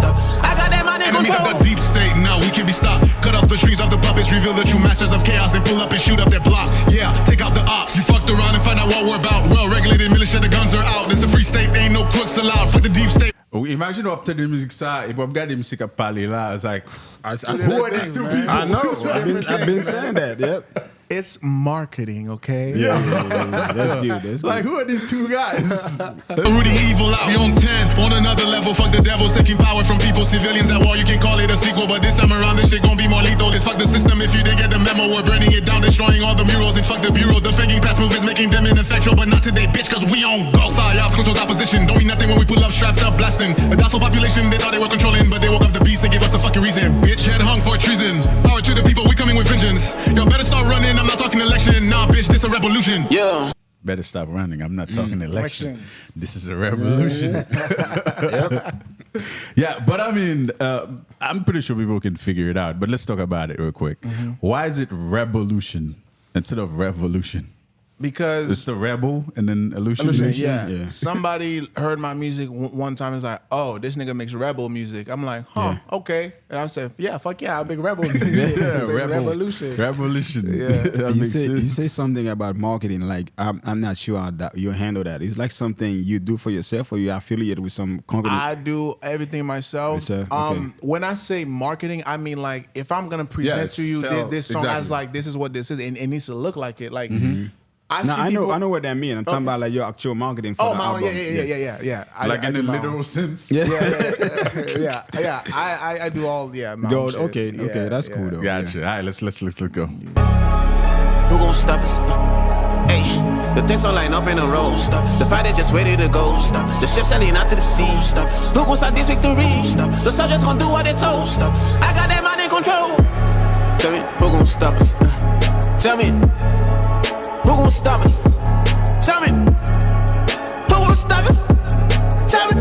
[SPEAKER 12] I got that money
[SPEAKER 7] Enemies
[SPEAKER 12] control.
[SPEAKER 7] of the deep state, now we can be stopped. Cut off the strings of the puppets, reveal the true masters of chaos, then pull up and shoot up their block. Yeah, take out the ops. You fucked around and find out what we're about. Well-regulated militia, the guns are out. It's a free state, ain't no crooks allowed. Fuck the deep state.
[SPEAKER 3] Oh, imagine up to the music ça, et puis regarde the music à parler là, it's like, who are these two people?
[SPEAKER 4] I know. I've been saying that. Yep.
[SPEAKER 5] It's marketing, okay?
[SPEAKER 4] Yeah. That's good. That's
[SPEAKER 3] Like,
[SPEAKER 4] good.
[SPEAKER 3] who are these two guys?
[SPEAKER 7] Rudy evil out, we on 10. On another level, fuck the devil, taking power from people. Civilians at war, you can call it a sequel. But this time around, this shit gon' be more lethal. It's fuck the system if you didn't get the memo. We're burning it down, destroying all the murals. And fuck the bureau. The faking past movements, making them ineffectual. But not today, bitch, cause we on go. Psyops, controlled opposition. Don't mean nothing when we pull up, strapped up, blasting. A docile population, they thought they were controlling. But they woke up the beast and gave us a fucking reason. Bitch, head hung for treason. Power to the people, we coming with vengeance. Yo, better start running, I'm not talking election. Nah, bitch, this a revolution.
[SPEAKER 12] Yeah.
[SPEAKER 3] Better stop running. I'm not talking election. This is a revolution. Yeah, but I mean, I'm pretty sure people can figure it out. But let's talk about it real quick. Why is it revolution instead of revolution?
[SPEAKER 5] Because
[SPEAKER 3] it's the rebel and then illusion.
[SPEAKER 5] Yeah. Somebody heard my music one time and was like, oh, this nigga makes rebel music. I'm like, okay. And I said, yeah, fuck yeah, I make rebel music. Revolution.
[SPEAKER 3] Revolution.
[SPEAKER 5] Yeah.
[SPEAKER 4] You say something about marketing, like I'm not sure how that you handle that. It's like something you do for yourself or you affiliate with some company.
[SPEAKER 5] I do everything myself.
[SPEAKER 4] Okay.
[SPEAKER 5] When I say marketing, I mean like if I'm gonna present to you this song as like this is what this is and it needs to look like it. Like
[SPEAKER 4] I know what that means. I'm talking about like your actual marketing for the album.
[SPEAKER 5] Yeah.
[SPEAKER 3] Like in a literal sense.
[SPEAKER 5] Yeah. I do all my own shit.
[SPEAKER 4] Okay, that's cool though.
[SPEAKER 3] Gotcha. All right, let's go.
[SPEAKER 12] Who gon' stop us? Hey, the things all line up in a row. The fighter just ready to go. The ship sailing out to the sea. Who gon' stop this victory? The soldiers gon' do what they told. I got that mind in control. Tell me, who gon' stop us? Tell me, who gon' stop us? Tell me, who gon' stop us? Tell me.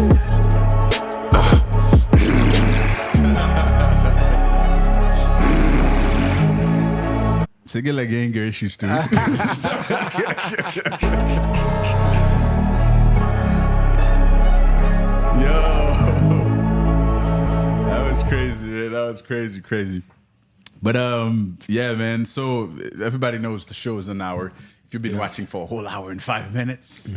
[SPEAKER 3] So get like anger issues too. Yo, that was crazy, man. That was crazy. But yeah, man. So everybody knows the show is an hour. if you've been watching for a whole hour and 5 minutes,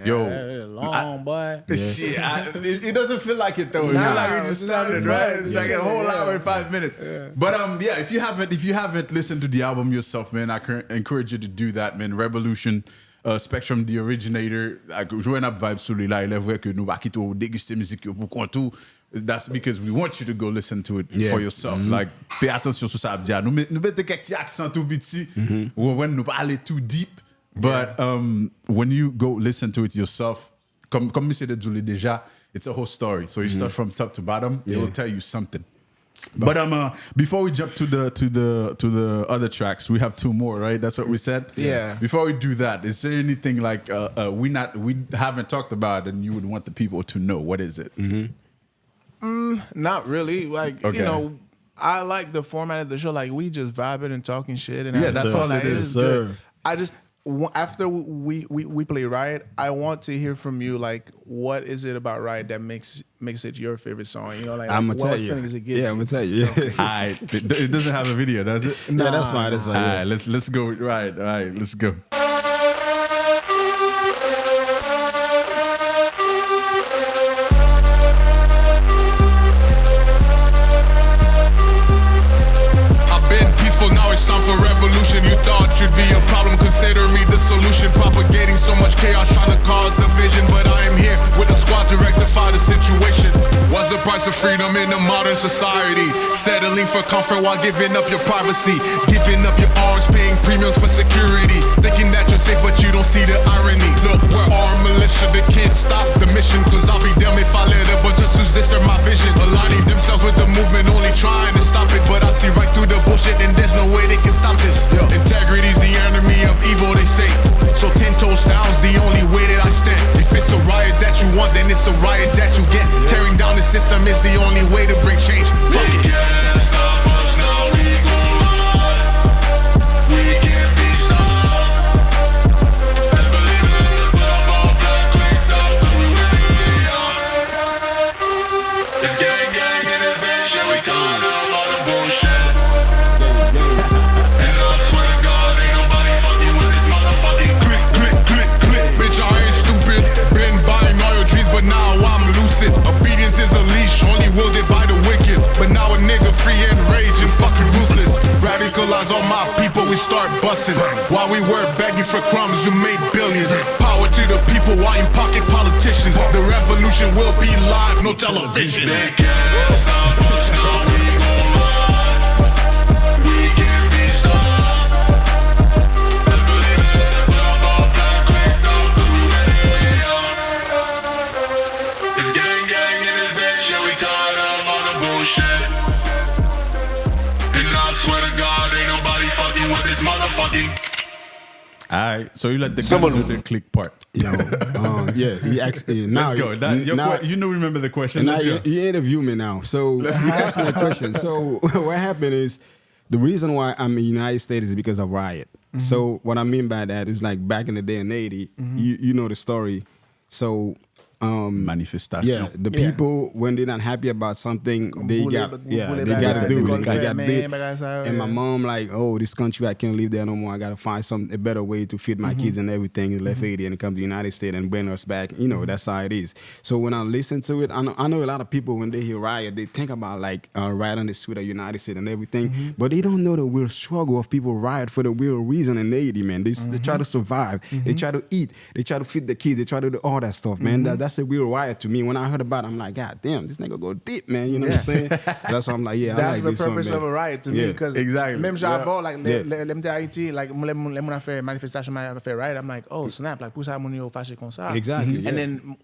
[SPEAKER 3] yo,
[SPEAKER 5] long boy.
[SPEAKER 3] Shit, it doesn't feel like it though. It feels like we just started, right? It's like a whole hour and 5 minutes. Yeah. But yeah, if you haven't listened to the album yourself, man, I encourage you to do that, man. Rebelution. Spectrum, the Originator, jouer up vibes sur lui là, il est vrai que nous pas quitter ou déguster musique pour tout. That's because we want you to go listen to it for yourself. Like, pay attention sur ça. Nous mettons quelques accents tout petit, when nous pas aller too deep. But when you go listen to it yourself, comme we said déjà, it's a whole story. So you start from top to bottom. It will tell you something. But before we jump to the other tracks, we have 2 more, right? That's what we said.
[SPEAKER 5] Yeah.
[SPEAKER 3] Before we do that, is there anything like we haven't talked about and you would want the people to know? What is it?
[SPEAKER 5] Not really. Like you know, I like the format of the show. Like we just vibing and talking shit. And
[SPEAKER 3] that's all it is.
[SPEAKER 5] Good. I just after we play Riot, I want to hear from you. Like, what is it about Riot that makes it your favorite song? You know, like
[SPEAKER 4] I'm gonna tell you.
[SPEAKER 5] Feelings it gives
[SPEAKER 4] I'm gonna tell you.
[SPEAKER 3] Alright, it doesn't have a video, does it?
[SPEAKER 4] No, that's fine. That's fine.
[SPEAKER 3] Alright, let's go with Riot. Alright, let's go.
[SPEAKER 7] Now it's time for revolution. You thought you'd be a problem, consider me the solution. Propagating so much chaos, trying to cause division. But I am here with a squad to rectify the situation. What's the price of freedom in a modern society? Settling for comfort while giving up your privacy. Giving up your arms, paying premiums for security. Thinking that you're safe, but you don't see the irony. Look, we're armed militia that can't stop the mission. Cause I'll be damned if I let a bunch of suits disturb my vision. Aligning themselves with the movement, only trying to stop it. But I see right through the bullshit and there's no way they can stop this. Integrity's the enemy of evil, they say. So 10 toes down's the only way that I stand. If it's a riot that you want, then it's a riot that you get. Tearing down the system is the only way to bring change. Fuck it.
[SPEAKER 2] Can't stop us now, we gon' ride. We can't be stopped. And believe it, put up all black, clicked out, cause we really are. It's gang in this bitch, yeah, we tired of all the bullshit. And I swear to God, ain't nobody fucking with this motherfucking
[SPEAKER 7] click. Bitch, I ain't stupid. Been buying all your dreams, but now I'm lucid. Obedience is a leash, only wielded by the wicked. But now a nigga free and rage and fucking ruthless. Radicalize all my people, we start busting. While we were begging for crumbs, you made billions. Power to the people while you pocket politicians. The revolution will be live, no television.
[SPEAKER 2] They can't stop us now, we gon' ride. We can't be stopped. And believe it, put up all black, clicked out, cause we really are. It's gang in this bitch, yeah, we tired of all the bullshit. And I swear to God, ain't nobody fucking with this motherfucking.
[SPEAKER 3] Alright, so you let the guy do the click part.
[SPEAKER 4] Yo, he asked. Now,
[SPEAKER 3] let's go. You know, remember the question.
[SPEAKER 4] Now you interview me now, so he asked me a question. So what happened is the reason why I'm in the United States is because of Riot. So what I mean by that is like back in the day in '80, you know the story. So
[SPEAKER 3] manifestation.
[SPEAKER 4] Yeah, the people when they're not happy about something, they got to do it. They got to do it. And my mom like, oh, this country I can't live there no more. I got to find a better way to feed my kids and everything. He left Haiti and come to the United States and bring us back. You know, that's how it is. So when I listen to it, I know a lot of people when they hear Riot, they think about like Riot on the street of United States and everything, but they don't know the real struggle of people riot for the real reason in Haiti, man. They try to survive. They try to eat. They try to feed the kids. They try to do all that stuff, man. That's a real riot to me. When I heard about it, I'm like, God damn, this nigga go deep, man. You know what I'm saying? That's why I'm like, yeah,
[SPEAKER 5] that's
[SPEAKER 4] I like
[SPEAKER 5] the purpose of a riot to me. Because
[SPEAKER 3] exactly.
[SPEAKER 5] Même j'avais like let me tell Haiti, like les moun fait manifestation, fait riot. I'm like, oh snap, like pour ça moun yo fâché comme ça.
[SPEAKER 4] Exactly.
[SPEAKER 5] And then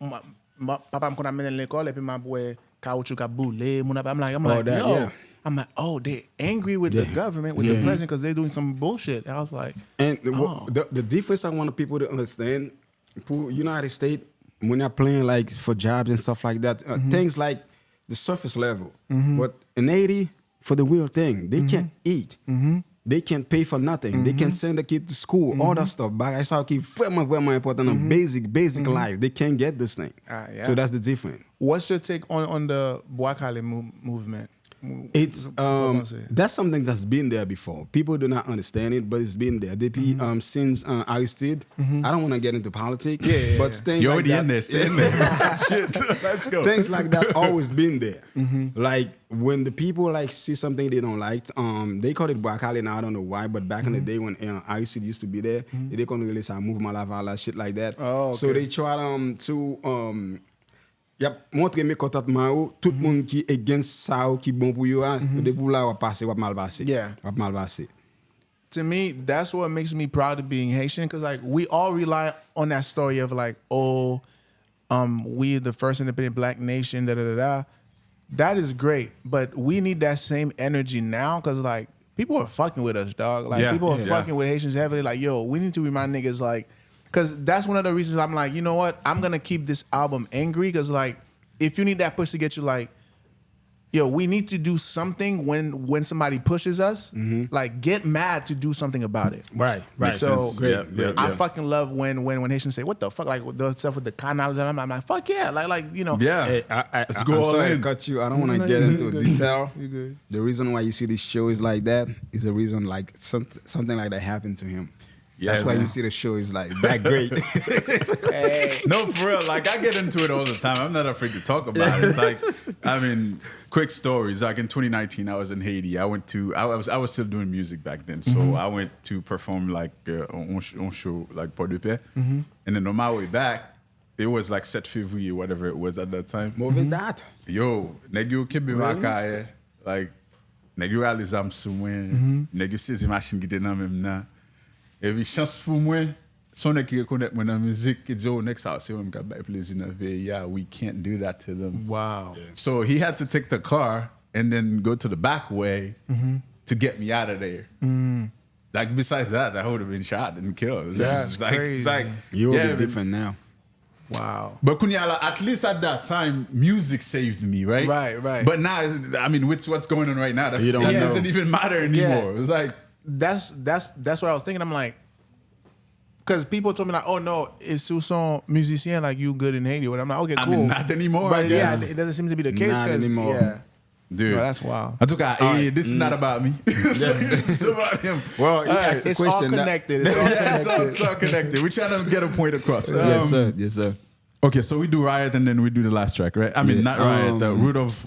[SPEAKER 5] papa me konn amène l'école et puis m'a boy caoutchouc a boule. I'm like, yo. I'm like, oh, they're angry with the government, with the president, because they're doing some bullshit. And I was like,
[SPEAKER 4] and the difference I want people to understand, for United States, when they're playing like for jobs and stuff like that, things like the surface level. But in Haiti, for the real thing, they can't eat. They can't pay for nothing. They can't send the kid to school, all that stuff. But I saw keep very important on basic life. They can't get this thing. So that's the difference.
[SPEAKER 5] What's your take on the Bois Calais movement?
[SPEAKER 4] It's that's something that's been there before. People do not understand it, but it's been there. Depuis since Aristide, I don't want to get into politics, but things
[SPEAKER 3] You're
[SPEAKER 4] like
[SPEAKER 3] already
[SPEAKER 4] that,
[SPEAKER 3] in there. Stay in there. Shit. Let's go.
[SPEAKER 4] things like that always been there. Like when the people like see something they don't like, they call it Boakale now. I don't know why, but back in the day when Aristide used to be there, they couldn't really say move my life, shit like that.
[SPEAKER 5] Oh, okay.
[SPEAKER 4] So they try to montre mes contentement ou tout le monde qui against ça ou qui bon pour yo de pour là va passer va mal passer. Va mal passer.
[SPEAKER 5] To me, that's what makes me proud of being Haitian, because like we all rely on that story of like, we the first independent black nation, da da da da. That is great, but we need that same energy now, because like people are fucking with us, dog. Like people are fucking with Haitians heavily. Like, yo, we need to remind niggas like, because that's one of the reasons I'm like, you know what? I'm gonna keep this album angry, because like, if you need that push to get you like, yo, we need to do something when somebody pushes us. Like, get mad to do something about it.
[SPEAKER 4] Right.
[SPEAKER 5] So
[SPEAKER 4] great.
[SPEAKER 5] I fucking love when Haitians say, what the fuck? Like the stuff with the canals, and I'm like, fuck yeah. Like you know.
[SPEAKER 3] Yeah.
[SPEAKER 4] Hey,
[SPEAKER 3] Let's
[SPEAKER 4] I'm
[SPEAKER 3] go all
[SPEAKER 4] sorry
[SPEAKER 3] in.
[SPEAKER 4] to cut you. I don't want to get into detail.
[SPEAKER 5] You good.
[SPEAKER 4] The reason why you see this show is like that is the reason like something like that happened to him. That's why you see the show is like that great.
[SPEAKER 3] No, for real. Like I get into it all the time. I'm not afraid to talk about it. Like, I mean, quick stories. Like in 2019, I was in Haiti. I was still doing music back then, so I went to perform like on show like Port de Paix, and then on my way back, it was like 7 February, whatever it was at that time.
[SPEAKER 4] Moving that.
[SPEAKER 3] Yo, nigga keep me makaye. Like, nigga realize I'm someone. Nigga says the machine get in même na. Every chance pour moi, son qui reconnaît moi dans musique, qui dit oh next house, c'est moi qui va plaisir dans vie. Yeah, we can't do that to them.
[SPEAKER 5] Wow.
[SPEAKER 3] Yeah. So he had to take the car and then go to the back way to get me out of there. Like besides that, I would have been shot and killed.
[SPEAKER 5] That's crazy.
[SPEAKER 3] It's like
[SPEAKER 4] You will be different now.
[SPEAKER 5] Wow.
[SPEAKER 3] But Kunyala, at least at that time, music saved me, right?
[SPEAKER 5] Right.
[SPEAKER 3] But now, I mean, with what's going on right now, that
[SPEAKER 4] know.
[SPEAKER 3] doesn't even matter anymore. It's like
[SPEAKER 5] that's what I was thinking. I'm like, because people told me like, oh no, it's Susan musician, like you good in Haiti. But I'm like, okay, cool.
[SPEAKER 3] I mean, not anymore.
[SPEAKER 5] But
[SPEAKER 3] I guess.
[SPEAKER 5] it doesn't seem to be the case.
[SPEAKER 4] Not anymore.
[SPEAKER 5] Yeah.
[SPEAKER 3] Dude,
[SPEAKER 5] no, that's wild.
[SPEAKER 3] I took out. Hey, this is not about me. This is about him.
[SPEAKER 4] Well,
[SPEAKER 5] It's all connected.
[SPEAKER 3] It's all connected. We're trying to get a point across.
[SPEAKER 4] Yes, sir.
[SPEAKER 3] Okay, so we do Riot and then we do the last track, right? I mean, not Riot, the Root of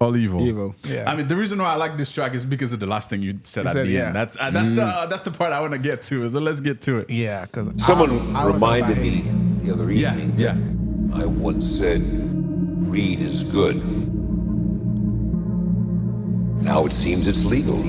[SPEAKER 3] All Evil.
[SPEAKER 4] Yeah.
[SPEAKER 3] I mean, the reason why I like this track is because of the last thing you said at the end. That's the part I want to get to. So let's get to it.
[SPEAKER 5] Yeah, because
[SPEAKER 13] someone reminded me the other evening.
[SPEAKER 3] Yeah.
[SPEAKER 13] I once said, "Read is good." Now it seems it's legal.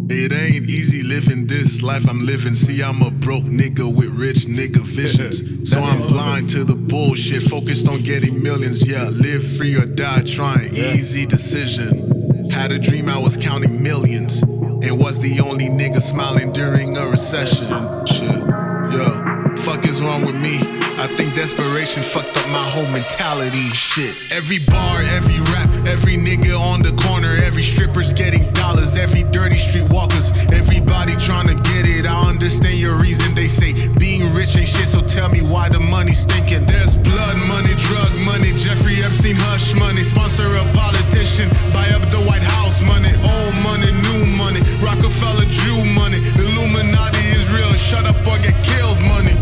[SPEAKER 7] It ain't easy living this life I'm living. See, I'm a broke nigga with rich nigga visions. So I'm blind to the bullshit, focused on getting millions. Yeah, live free or die trying, easy decision. Had a dream I was counting millions, and was the only nigga smiling during a recession. Shit, yeah, fuck is wrong with me? I think desperation fucked up my whole mentality. Shit. Every bar, every rap, every nigga on the corner, every stripper's getting dollars, every dirty streetwalkers, everybody trying to get it. I understand your reason. They say being rich ain't shit, so tell me why the money's stinking. There's blood money, drug money, Jeffrey Epstein hush money, sponsor a politician, buy up the White House money, old money, new money, Rockefeller Jew money, Illuminati is real, shut up or get killed money.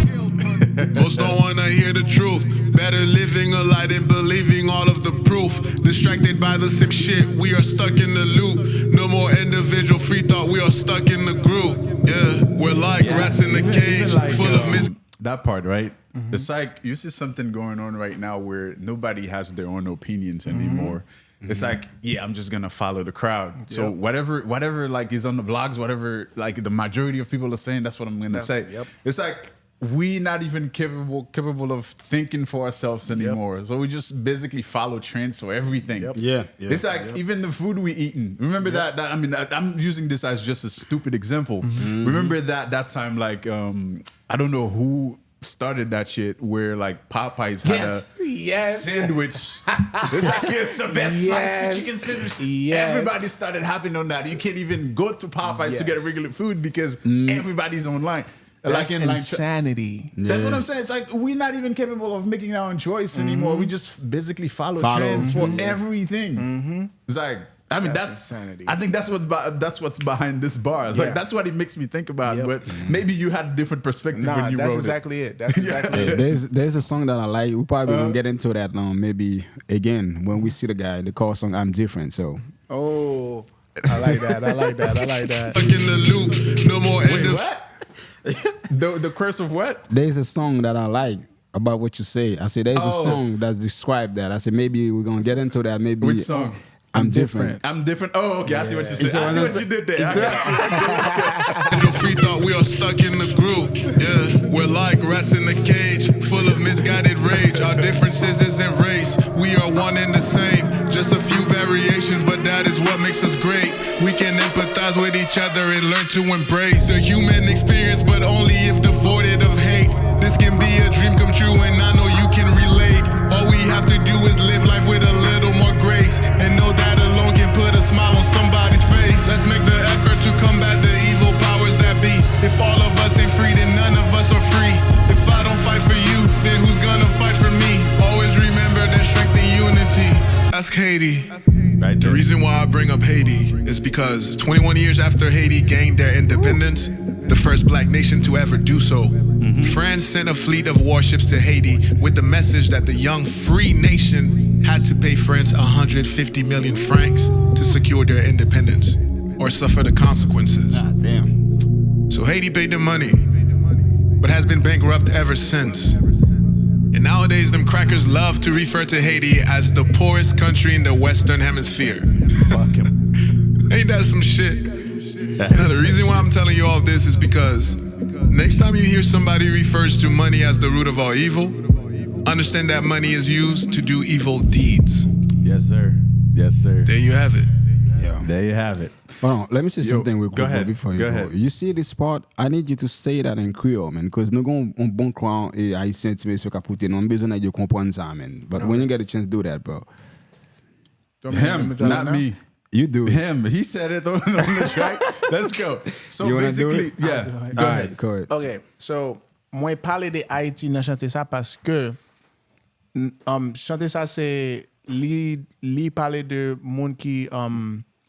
[SPEAKER 7] Most don't wanna hear the truth. Better living a lie than believing all of the proof. Distracted by the same shit, we are stuck in the loop. No more individual free thought, we are stuck in the group. Yeah, we're like rats in a cage,
[SPEAKER 3] like,
[SPEAKER 7] full of
[SPEAKER 3] that part, right? It's like you see something going on right now where nobody has their own opinions anymore. It's like, yeah, I'm just gonna follow the crowd. So whatever like is on the blogs, whatever like the majority of people are saying, that's what I'm gonna say. It's like we not even capable of thinking for ourselves anymore. So we just basically follow trends for everything. It's like even the food we eating. Remember that I mean, I'm using this as just a stupid example. Remember that time, like I don't know who started that shit where like Popeyes had a sandwich. It's like it's the best spicy chicken sandwich. Everybody started hopping on that. You can't even go to Popeyes to get a regular food because everybody's online.
[SPEAKER 5] That's insanity.
[SPEAKER 3] That's what I'm saying. It's like we're not even capable of making our own choice anymore. We just basically follow trends for everything. It's like, I mean, that's insanity. I think that's what's behind this bar. It's like that's what it makes me think about. But maybe you had a different perspective when you wrote
[SPEAKER 5] exactly it. That's exactly it.
[SPEAKER 4] There's a song that I like. We probably gonna get into that maybe again when we see the guy. The call song "I'm Different." So.
[SPEAKER 5] Oh, I like that. I like that. I like that.
[SPEAKER 7] Stuck in the loop, no more end of.
[SPEAKER 3] What? the curse of what?
[SPEAKER 4] There's a song that I like about what you say. I said there's a song that describes that. I said maybe we're gonna get into that. Maybe
[SPEAKER 3] which song?
[SPEAKER 4] I'm different.
[SPEAKER 3] I'm different. Oh, okay. I see what you said. I see what you did there.
[SPEAKER 7] Your free thought we are stuck in the groove. Yeah, we're like rats in a cage, full of misguided rage. Our differences isn't race. We are one and the same. Just a few variations, but that is what makes us great. We can empathize with each other and learn to embrace a human experience, but only if devoid of hate. This can be a dream come true, and I know you can relate. All we have to do is live life with a little more grace, and know that alone can put a smile on somebody's face. Let's make the effort to combat the evil powers that be. If all of us ain't free, then none of us are free. If I don't fight for you, then who's gonna fight for me? Always remember there's strength in unity. Ask Haiti. The reason why I bring up Haiti is because 21 years after Haiti gained their independence, the first black nation to ever do so, France sent a fleet of warships to Haiti with the message that the young free nation had to pay France 150 million francs to secure their independence or suffer the consequences.
[SPEAKER 4] God damn.
[SPEAKER 7] So Haiti paid the money, but has been bankrupt ever since. And nowadays, them crackers love to refer to Haiti as the poorest country in the Western Hemisphere.
[SPEAKER 3] Fuck him.
[SPEAKER 7] Ain't that some shit? Now, the reason why I'm telling you all this is because next time you hear somebody refers to money as the root of all evil, understand that money is used to do evil deeds.
[SPEAKER 3] Yes, sir. Yes, sir.
[SPEAKER 7] There you have it.
[SPEAKER 4] Yeah.
[SPEAKER 3] There you have it.
[SPEAKER 4] Hold on, let me say something real quick
[SPEAKER 3] go ahead.
[SPEAKER 4] before you
[SPEAKER 3] Go
[SPEAKER 4] go.
[SPEAKER 3] ahead.
[SPEAKER 4] You see this part? I need you to say that in Creole, man, because nous gon un bon croix et haïtien ti monsieur capote, non besoin de comprendre ça, man. But when you get a chance, do that, bro.
[SPEAKER 3] Him, not me.
[SPEAKER 4] You do it.
[SPEAKER 3] Him. He said it on the track. Let's go. So
[SPEAKER 4] You wanna do
[SPEAKER 3] basically,
[SPEAKER 4] it?
[SPEAKER 3] yeah. Go ahead.
[SPEAKER 4] Go ahead.
[SPEAKER 5] OK, so moi parler de Haïti dans chanter ça parce que chanter ça c'est li parler de monde qui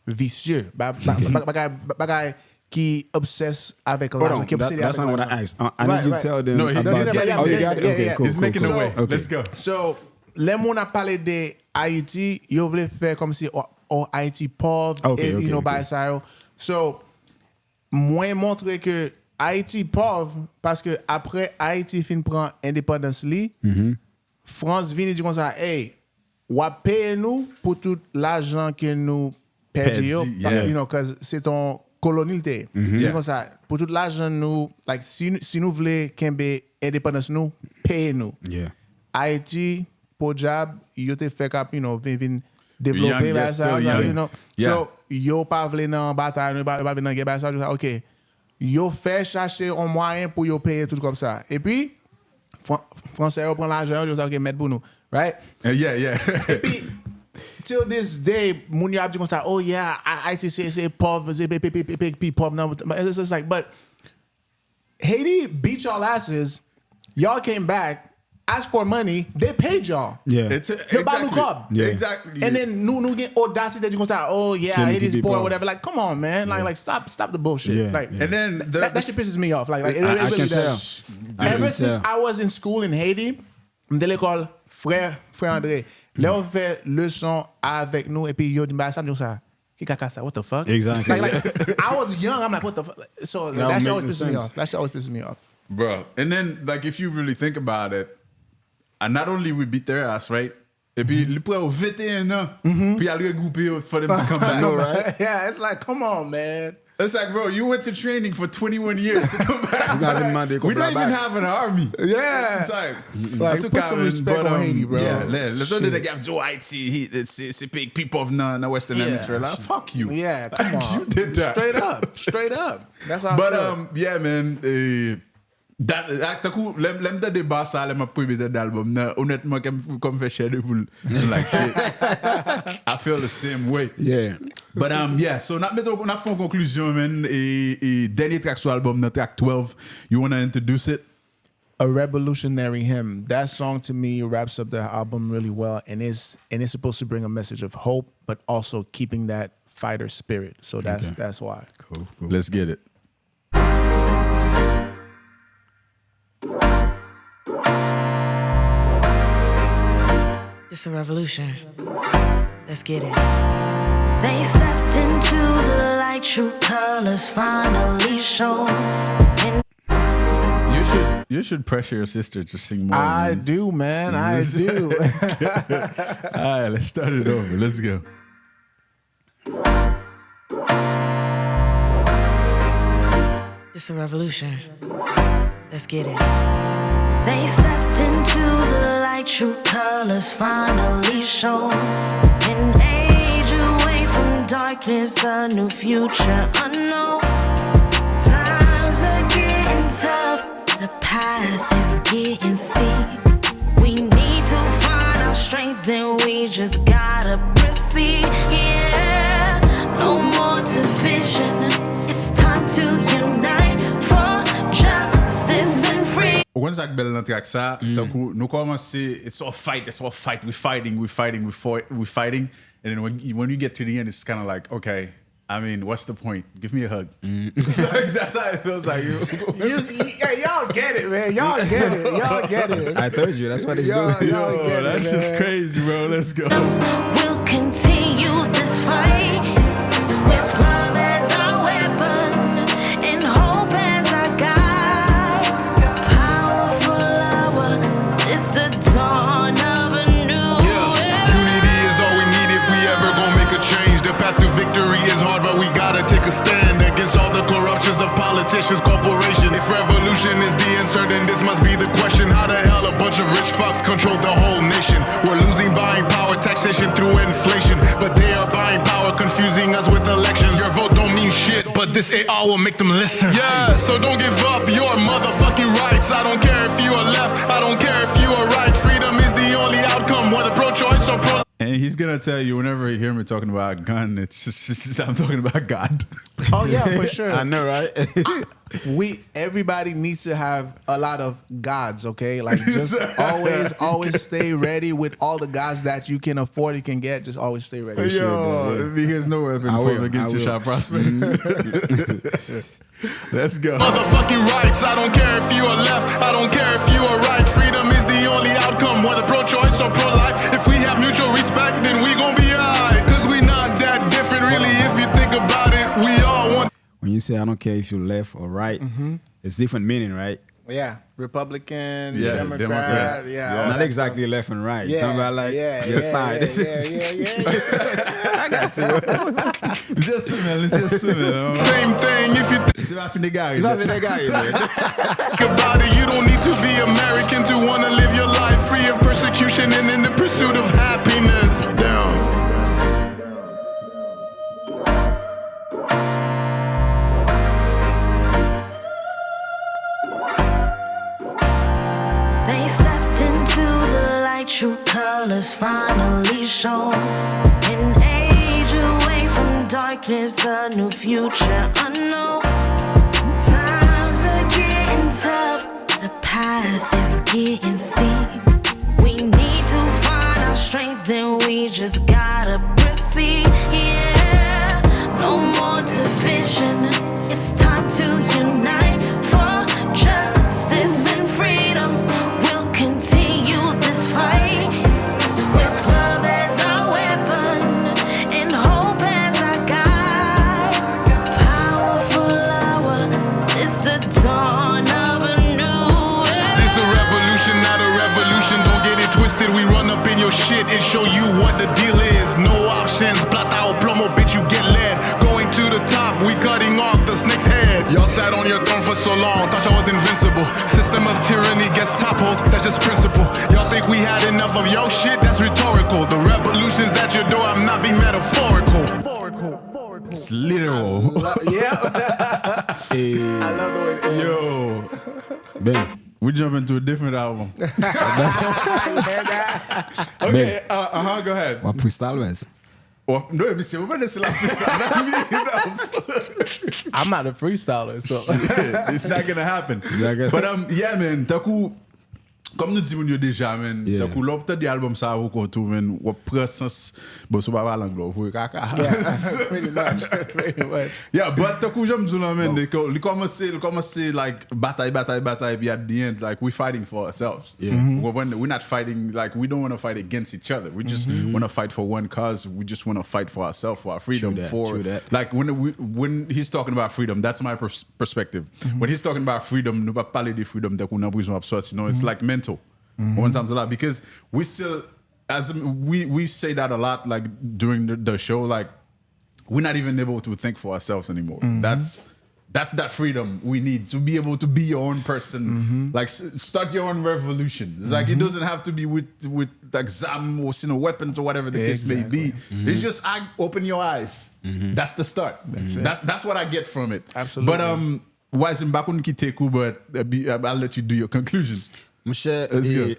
[SPEAKER 5] vicieux, bagay qui obsesse avec
[SPEAKER 4] Hold
[SPEAKER 5] l'argent,
[SPEAKER 4] on,
[SPEAKER 5] qui obsède
[SPEAKER 4] that's
[SPEAKER 5] avec
[SPEAKER 4] not what I
[SPEAKER 5] l'argent.
[SPEAKER 4] asked. I need you to tell them
[SPEAKER 3] No,
[SPEAKER 4] about
[SPEAKER 3] he's
[SPEAKER 4] that.
[SPEAKER 3] getting
[SPEAKER 4] Oh, you
[SPEAKER 3] there.
[SPEAKER 4] got it? Okay, cool.
[SPEAKER 3] He's making
[SPEAKER 4] cool.
[SPEAKER 3] a way.
[SPEAKER 4] Okay.
[SPEAKER 3] Let's go.
[SPEAKER 5] So, les moun a parlé de Haïti, yo vle faire comme si Haïti pauvre,
[SPEAKER 4] Okay,
[SPEAKER 5] et
[SPEAKER 4] okay,
[SPEAKER 5] you know,
[SPEAKER 4] okay.
[SPEAKER 5] by ça yo. So, moi montrer que Haïti pauvre parce que après Haïti fin prend indépendance li, France vient dire comme ça, hey, ou paye nous pour tout l'argent que nous perdons,
[SPEAKER 3] yeah.
[SPEAKER 5] you know, cause c'est ton colonialité.
[SPEAKER 3] Yeah.
[SPEAKER 5] Comme ça, pour tout l'argent nous, like si nous voulons kembe indépendance nous, paye nous.
[SPEAKER 4] Yeah.
[SPEAKER 5] Haïti, pour job, yo te fait cap, you know, vin développer
[SPEAKER 3] Young, yes,
[SPEAKER 5] ça,
[SPEAKER 3] still young.
[SPEAKER 5] you know.
[SPEAKER 3] Yeah.
[SPEAKER 5] So, yo pas vle nan bataille, yo pas vle nan guerre, ça, OK. Yo fait chercher un moyen pour yo payer tout comme ça. Et puis, Français yo prend l'argent, yo dit OK, mettre pour nous, right?
[SPEAKER 3] Yeah.
[SPEAKER 5] Et puis, till this day, moun yo ap di kon sa, oh yeah, Haiti c'est pauvre, c'est pauvre. No, it's just like, but Haiti beat y'all asses. Y'all came back, asked for money, they paid y'all.
[SPEAKER 4] Yeah.
[SPEAKER 3] Exactly. Exactly.
[SPEAKER 5] And then nous get audacity that you gonna say, oh yeah,
[SPEAKER 4] Tell me
[SPEAKER 5] Haiti's
[SPEAKER 4] people
[SPEAKER 5] poor or
[SPEAKER 4] off.
[SPEAKER 5] whatever. Like, come on, man. Like stop the bullshit.
[SPEAKER 4] Yeah,
[SPEAKER 5] Like,
[SPEAKER 4] yeah.
[SPEAKER 3] And then
[SPEAKER 5] that shit pisses me off. Like it
[SPEAKER 4] I
[SPEAKER 5] really
[SPEAKER 4] can
[SPEAKER 5] does.
[SPEAKER 4] tell.
[SPEAKER 5] Ever since I was in school in Haiti, de l'école, frère André, là on fait leçon avec nous et puis yo dit bah ça nous ça. Qui caca ça? What the fuck?
[SPEAKER 4] Exactly.
[SPEAKER 5] Like I was young. I'm like, what the fuck? So
[SPEAKER 4] That
[SPEAKER 5] that shit
[SPEAKER 4] don't
[SPEAKER 5] always
[SPEAKER 4] make
[SPEAKER 5] pisses me
[SPEAKER 4] sense.
[SPEAKER 5] off. That shit always pisses me off.
[SPEAKER 3] Bro. And then, like, if you really think about it, and not only we beat their ass, right? Et puis, le pour 21 ans, puis à regrouper for them to come back.
[SPEAKER 5] know, right? Yeah, it's like, come on, man.
[SPEAKER 3] It's like, bro, you went to training for 21 years to come back.
[SPEAKER 4] We
[SPEAKER 3] don't even have an army.
[SPEAKER 5] Yeah.
[SPEAKER 3] It's like
[SPEAKER 5] Like, put some respect on Haiti, bro.
[SPEAKER 3] Yeah, let's do the gap to Haiti. C'est big people of the Western Hemisphere. Like, fuck you.
[SPEAKER 5] Yeah, come on.
[SPEAKER 3] You did that.
[SPEAKER 5] Straight up. That's how I
[SPEAKER 3] But
[SPEAKER 5] feel.
[SPEAKER 3] yeah, man. That coup, l'aime de débat ça, l'aime premier d'album. Honnêtement, comme fait cher de boule. Like shit. I feel the same way.
[SPEAKER 4] Yeah.
[SPEAKER 3] But yeah, so not for conclusion, man. A dernier track sur album, the track 12. You want to introduce it?
[SPEAKER 5] A Revolutionary Hymn. That song to me wraps up the album really well, and it's supposed to bring a message of hope, but also keeping that fighter spirit. So that's why.
[SPEAKER 3] Cool. Let's get it.
[SPEAKER 10] It's a revolution. Let's get it. They stepped into the light, true colors finally shown. And
[SPEAKER 3] you should pressure your sister to sing more.
[SPEAKER 5] I do, man. I do.
[SPEAKER 3] All right, let's start it over. Let's go.
[SPEAKER 10] It's a revolution. Let's get it. They stepped into the light, true colors finally shown. An age away from darkness, a new future unknown. Times are getting tough, the path is getting steep. We need to find our strength, and we just gotta proceed. Yeah, no more division. It's time to unite for justice and freedom.
[SPEAKER 3] When Zach Bell dans track ça, donc nous commençons, it's all fight, we're fighting, and then when you get to the end, it's kind of like, okay, I mean, what's the point? Give me a hug. That's how it feels like.
[SPEAKER 5] Y'all get it, man. Y'all get it.
[SPEAKER 4] I told you, that's what he's doing.
[SPEAKER 3] That's just crazy, bro. Let's go.
[SPEAKER 10] We'll continue this fight with love as our weapon and hope as our guide. Powerful hour, it's the dawn of a new era.
[SPEAKER 7] Unity is all we need if we ever gon' make a change. The path to victory is hard, but we gotta take a stand against all the corruptions of politicians, corporations. If revolution is the answer, then this must be the question. How the hell a bunch of rich fucks control the whole nation? We're losing buying power, taxation through inflation, but they are buying power, confusing us with elections. Your vote don't mean shit, but this AR will make them listen. Yeah, so don't give up your motherfucking rights. I don't care if you are left, I don't care if you are right. Freedom is the only outcome, whether pro-choice or pro.
[SPEAKER 3] And he's gonna tell you whenever you hear me talking about a gun, it's just I'm talking about God.
[SPEAKER 5] Oh yeah, for sure.
[SPEAKER 4] I know, right?
[SPEAKER 5] Everybody needs to have a lot of gods, okay? Like just always stay ready with all the gods that you can afford, you can get. Just always stay ready.
[SPEAKER 3] Because no weapon formed against you shall prosper. Let's go.
[SPEAKER 7] Motherfucking rights. I don't care if you are left, I don't care if you are right. Freedom is the only outcome, whether pro-choice or pro-life. If we have mutual respect, then we gon' be alright. Cause we not that different, really, if you think about it. We all want.
[SPEAKER 4] When you say I don't care if you're left or right, it's different meaning, right?
[SPEAKER 5] Yeah, Republican,
[SPEAKER 3] Yeah,
[SPEAKER 5] Democrat, yeah.
[SPEAKER 4] Not exactly left and right.
[SPEAKER 5] Yeah,
[SPEAKER 4] Talking about like your side.
[SPEAKER 5] I got to.
[SPEAKER 3] Just semaine.
[SPEAKER 7] Same thing if you
[SPEAKER 3] C'est pas fini gars.
[SPEAKER 7] think about it. You don't need to be American to wanna live your life free of persecution and in the pursuit of happiness. Down.
[SPEAKER 10] They stepped into the light, true colors finally shown. An age away from darkness, a new future unknown. Times are getting tough, the path is getting steep. We need to find our strength, and we just gotta proceed. Yeah, no more division. It's time to unite for justice and freedom. We'll continue this fight with love as our weapon and hope as our guide. Powerful hour, it's the dawn of a new era.
[SPEAKER 7] This a revolution, not a revolution. Don't get it twisted. We run up in your shit and show you what the deal is. No options. Plata o plomo, bitch, you get led. Going to the top, we cutting off the snake's head. Y'all sat on your throne for so long, thought y'all was invincible. System of tyranny gets toppled, that's just principle. Y'all think we had enough of your shit? That's rhetorical. The revolution's at your door, I'm not being metaphorical.
[SPEAKER 3] It's literal.
[SPEAKER 5] Yeah. I love the way it is.
[SPEAKER 3] Yo.
[SPEAKER 4] Ben,
[SPEAKER 3] We jump into a different album. Okay, go ahead.
[SPEAKER 4] what freestyle was?
[SPEAKER 3] Or, no, me say, we're gonna say like freestyle.
[SPEAKER 5] I'm not a freestyler, so
[SPEAKER 3] it's not gonna happen. But yeah, man, takou. Comme nous disons déjà, man, takou l'opte de album ça vous kontou, man, ou presence, bon, sou pas parler anglais, vous kaka.
[SPEAKER 5] Pretty much.
[SPEAKER 3] Yeah, but takou j'aime dire, man, li commence like bataille, be at the end, like we fighting for ourselves.
[SPEAKER 4] Yeah.
[SPEAKER 3] We're not fighting, like we don't want to fight against each other. We just want to fight for one cause. We just want to fight for ourselves, for our freedom.
[SPEAKER 4] True that.
[SPEAKER 3] Like when he's talking about freedom, that's my perspective. When he's talking about freedom, nous pas parler de freedom takou nan prison absorti, no, it's like mental. One times a lot because we still, as we say that a lot, like during the show, like we're not even able to think for ourselves anymore. That's that freedom we need to be able to be your own person, like start your own revolution. It's like it doesn't have to be with like exam or weapons or whatever the case may be. It's just open your eyes. That's the start. That's what I get from it.
[SPEAKER 5] Absolutely.
[SPEAKER 3] But why is back on Kiteku? But I'll let you do your conclusion.
[SPEAKER 4] Monshe,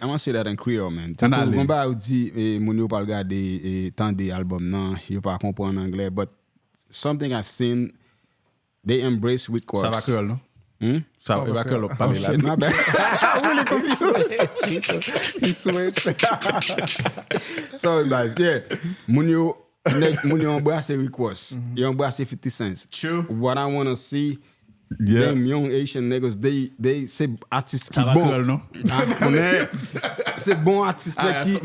[SPEAKER 4] I want to say that in Creole, man. Kon ba ou di, moun yo pa regade tan de album nan, yo pa kompon en anglais, but something I've seen, they embrace with course.
[SPEAKER 3] Ça va Creole, non? Ça va Creole, pas
[SPEAKER 4] shit, my bad. I'm really confused.
[SPEAKER 5] He switched.
[SPEAKER 4] Sorry, guys. Yeah. Moun yo embrace with course. Yo embrace 50 cents.
[SPEAKER 3] True.
[SPEAKER 4] What I want to see, them young Asian niggas, they c'est artiste qui bon.
[SPEAKER 3] Non?
[SPEAKER 4] C'est bon artiste qui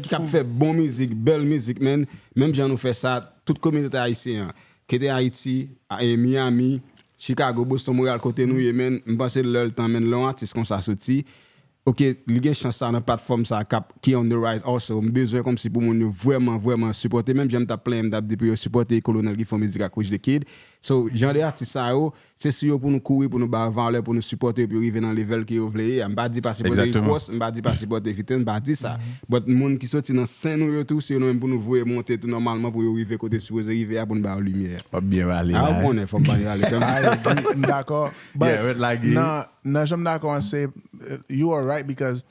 [SPEAKER 4] cap fait bon musique, belle musique, man. Même gens nous fait ça, toute communauté haïtienne. Qui était Haïti, Miami, Chicago, Boston, Montréal, côté nous, man. M'pense le temps, man, l'on artiste comme ça sorti. OK, li gen chance ça dans plateforme ça cap qui on the rise also. Besoin comme si pour moun vraiment supporter, même j'aime ta plein d'abdi pour supporter colonel qui font musique à couche de kid. So genre des artistes ça c'est sûr pour nous courir pour nous ba valeur pour nous supporter pour arriver dans level qui vous voulez. On pas dit pas supporter cross, on pas dit pas supporter vitesse, on pas dit ça. But moun qui sorti dans scène nous tout c'est nous même pour nous voir monter tout normalement pour arriver côté supposé arriver pour nous ba lumière.
[SPEAKER 3] Pas bien aller.
[SPEAKER 4] Ah on est faut pas aller comme ça.
[SPEAKER 5] D'accord.
[SPEAKER 3] Yeah, like
[SPEAKER 5] non, j'aime d'accord say you are right because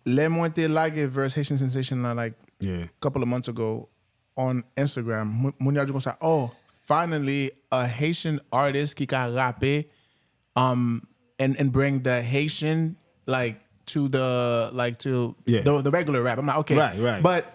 [SPEAKER 5] les monter like verse Haitian Sensation like a couple of months ago on Instagram. Moun ya say, oh, finally a Haitian artist qui can rapper and bring the Haitian like to the the regular rap. I'm like, okay.
[SPEAKER 4] Right.
[SPEAKER 5] But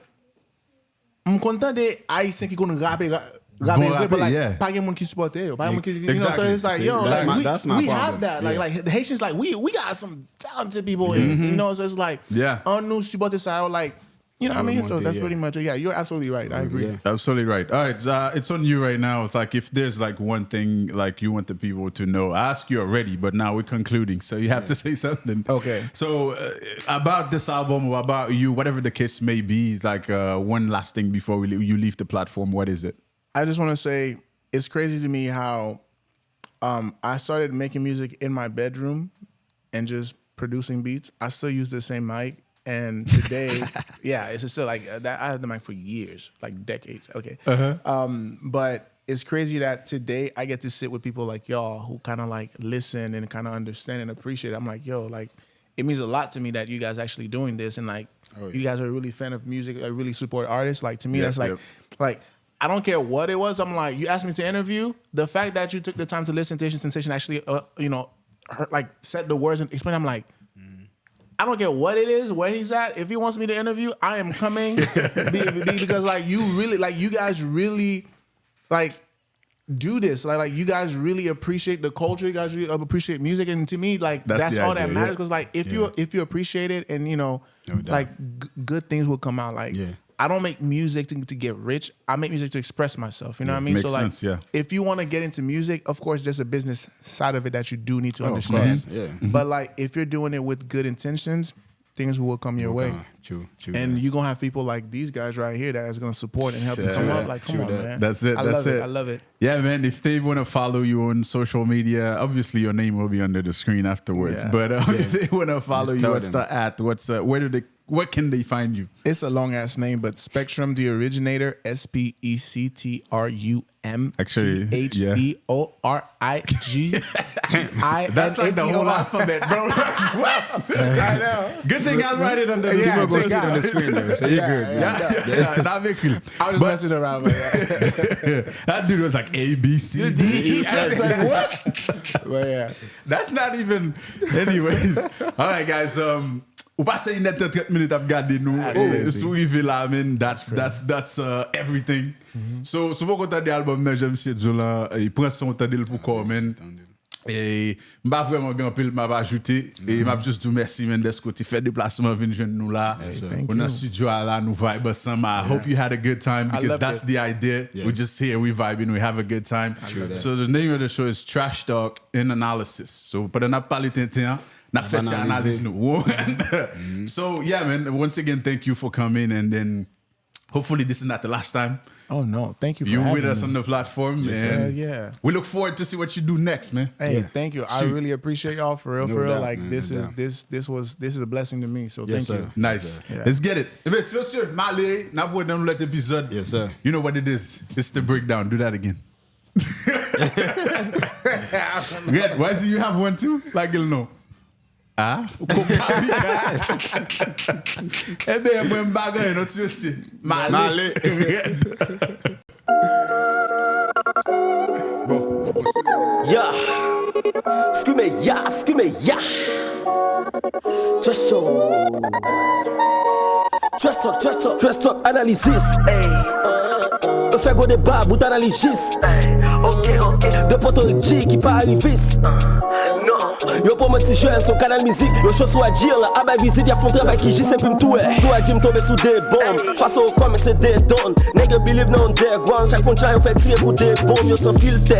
[SPEAKER 5] I'm content de Haitian qui connaît rapper but like pas moun qui supporte yo, pas moun qui you know, so it's like yo, like we have that like the Haitians like we got some talented people and you know, so it's like on nous supporter ça like you know what I mean? So that's pretty much it. Yeah, you're absolutely right. I agree.
[SPEAKER 3] Yeah. Absolutely right. All right, it's on you right now. It's like if there's like one thing like you want the people to know, I asked you already, but now we're concluding, so you have to say something.
[SPEAKER 5] Okay.
[SPEAKER 3] So about this album or about you, whatever the case may be, like one last thing before you leave the platform. What is it?
[SPEAKER 5] I just want to say it's crazy to me how I started making music in my bedroom and just producing beats. I still use the same mic. And today, it's still like that. I had the mic for years, like decades. Okay. But it's crazy that today I get to sit with people like y'all who kind of like listen and kind of understand and appreciate it. I'm like, yo, like it means a lot to me that you guys actually doing this. And like, you guys are really fan of music, like really support artists. Like to me, that's like, I don't care what it was. I'm like, you asked me to interview. The fact that you took the time to listen to Haitian Sensation actually, like said the words and explain. I'm like, I don't care what it is, where he's at. If he wants me to interview, I am coming because like you really, like you guys really, like do this. Like you guys really appreciate the culture. You guys really appreciate music, and to me, like that's all that matters. Because like if you appreciate it, and you know, like good things will come out. Like I don't make music to get rich. I make music to express myself. You know what I mean?
[SPEAKER 3] Makes
[SPEAKER 5] so like,
[SPEAKER 3] sense,
[SPEAKER 5] if you want to get into music, of course, there's a business side of it that you do need to understand. But like, if you're doing it with good intentions, things will come your way.
[SPEAKER 4] True.
[SPEAKER 5] And you're gonna have people like these guys right here that is gonna support and help you come up. Like, come on, man.
[SPEAKER 3] That's it.
[SPEAKER 5] I love it.
[SPEAKER 3] Yeah, man. If they want to follow you on social media, obviously your name will be under the screen afterwards. But if they want to follow you, what's the at? Where do they where can they find you?
[SPEAKER 5] It's a long ass name, but Spectrum the Originator, SPECTRUM.
[SPEAKER 3] Actually,
[SPEAKER 5] THEORIGII.
[SPEAKER 3] That's like the whole alphabet, bro. I know. Good thing I'll write it under the screen.
[SPEAKER 4] Go see it on the screen there, so you're good.
[SPEAKER 3] Yeah. That makes feel.
[SPEAKER 5] I was messing around with that.
[SPEAKER 3] That dude was like A, B, C, D, E, F.
[SPEAKER 5] Like, what? But yeah.
[SPEAKER 3] That's not even. Anyways, all right, guys. Ou passe une 30 minutes à regarder nous. Sourive là, man. That's everything. So pour qu'on t'a album là, j'aime si là, il prend son temps pour quoi, man. Et m'a vraiment grand pile m'a ajouté et m'a juste dit merci man d'être côté fait déplacement venir joindre nous là. On a studio là, nous vibe ensemble. I hope you had a good time because that's the idea. We just here, we vibing, we have a good time. So the name of the show is Trash Talk in Analysis. So pendant n'a parlé tintin, n'a fait cette analyse nous. So yeah man, once again thank you for coming and then hopefully this is not the last time.
[SPEAKER 5] Oh no, thank you for
[SPEAKER 3] you
[SPEAKER 5] having
[SPEAKER 3] with us
[SPEAKER 5] me.
[SPEAKER 3] on the platform. And
[SPEAKER 5] yeah.
[SPEAKER 3] We look forward to see what you do next, man.
[SPEAKER 5] Hey, thank you. I really appreciate y'all for real, Like this is a blessing to me. So thank you.
[SPEAKER 3] Nice. Let's get it. It's monsieur Malé, n'a pas dans l'autre épisode.
[SPEAKER 4] Yes, sir.
[SPEAKER 3] You know what it is. It's the breakdown. Do that again. Good. Why do you have one too? Like you'll know. Ah? Eh bien, moi m'bagay non tu aussi. Malé.
[SPEAKER 4] Bon.
[SPEAKER 6] Yeah. Skume ya. Trash talk, analysis. On fait go débat, bout d'analysis. De potorici qui pas arrivis. Yo pour mon petit jeune, son canal musique. Yo chose soit dire là, à visite, y'a font travail qui j'y simple tout. Soit Jim tomber sous des bombes. Face au comment c'est des dons. Nigga believe non underground. Chaque punch on fait tirer coup des bombes. Yo sans filtre.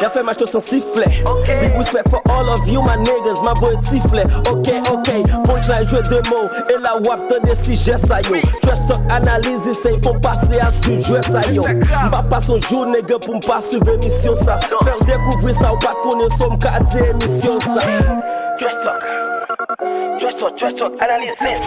[SPEAKER 6] Y'a fait match sans sifflet. Big respect for all of you, my niggas. Ma voix est sifflet. Ok. Punchline jouer deux mots. Et la wap te décide ça yo. Trash talk analyse, ils font passer à suivre jouer ça yo. M'pas pas son jour, nigga, pour m'pas suivre émission ça. Faire découvrir ça ou pas connaître son cadre émission ça. Trash talk, analysis.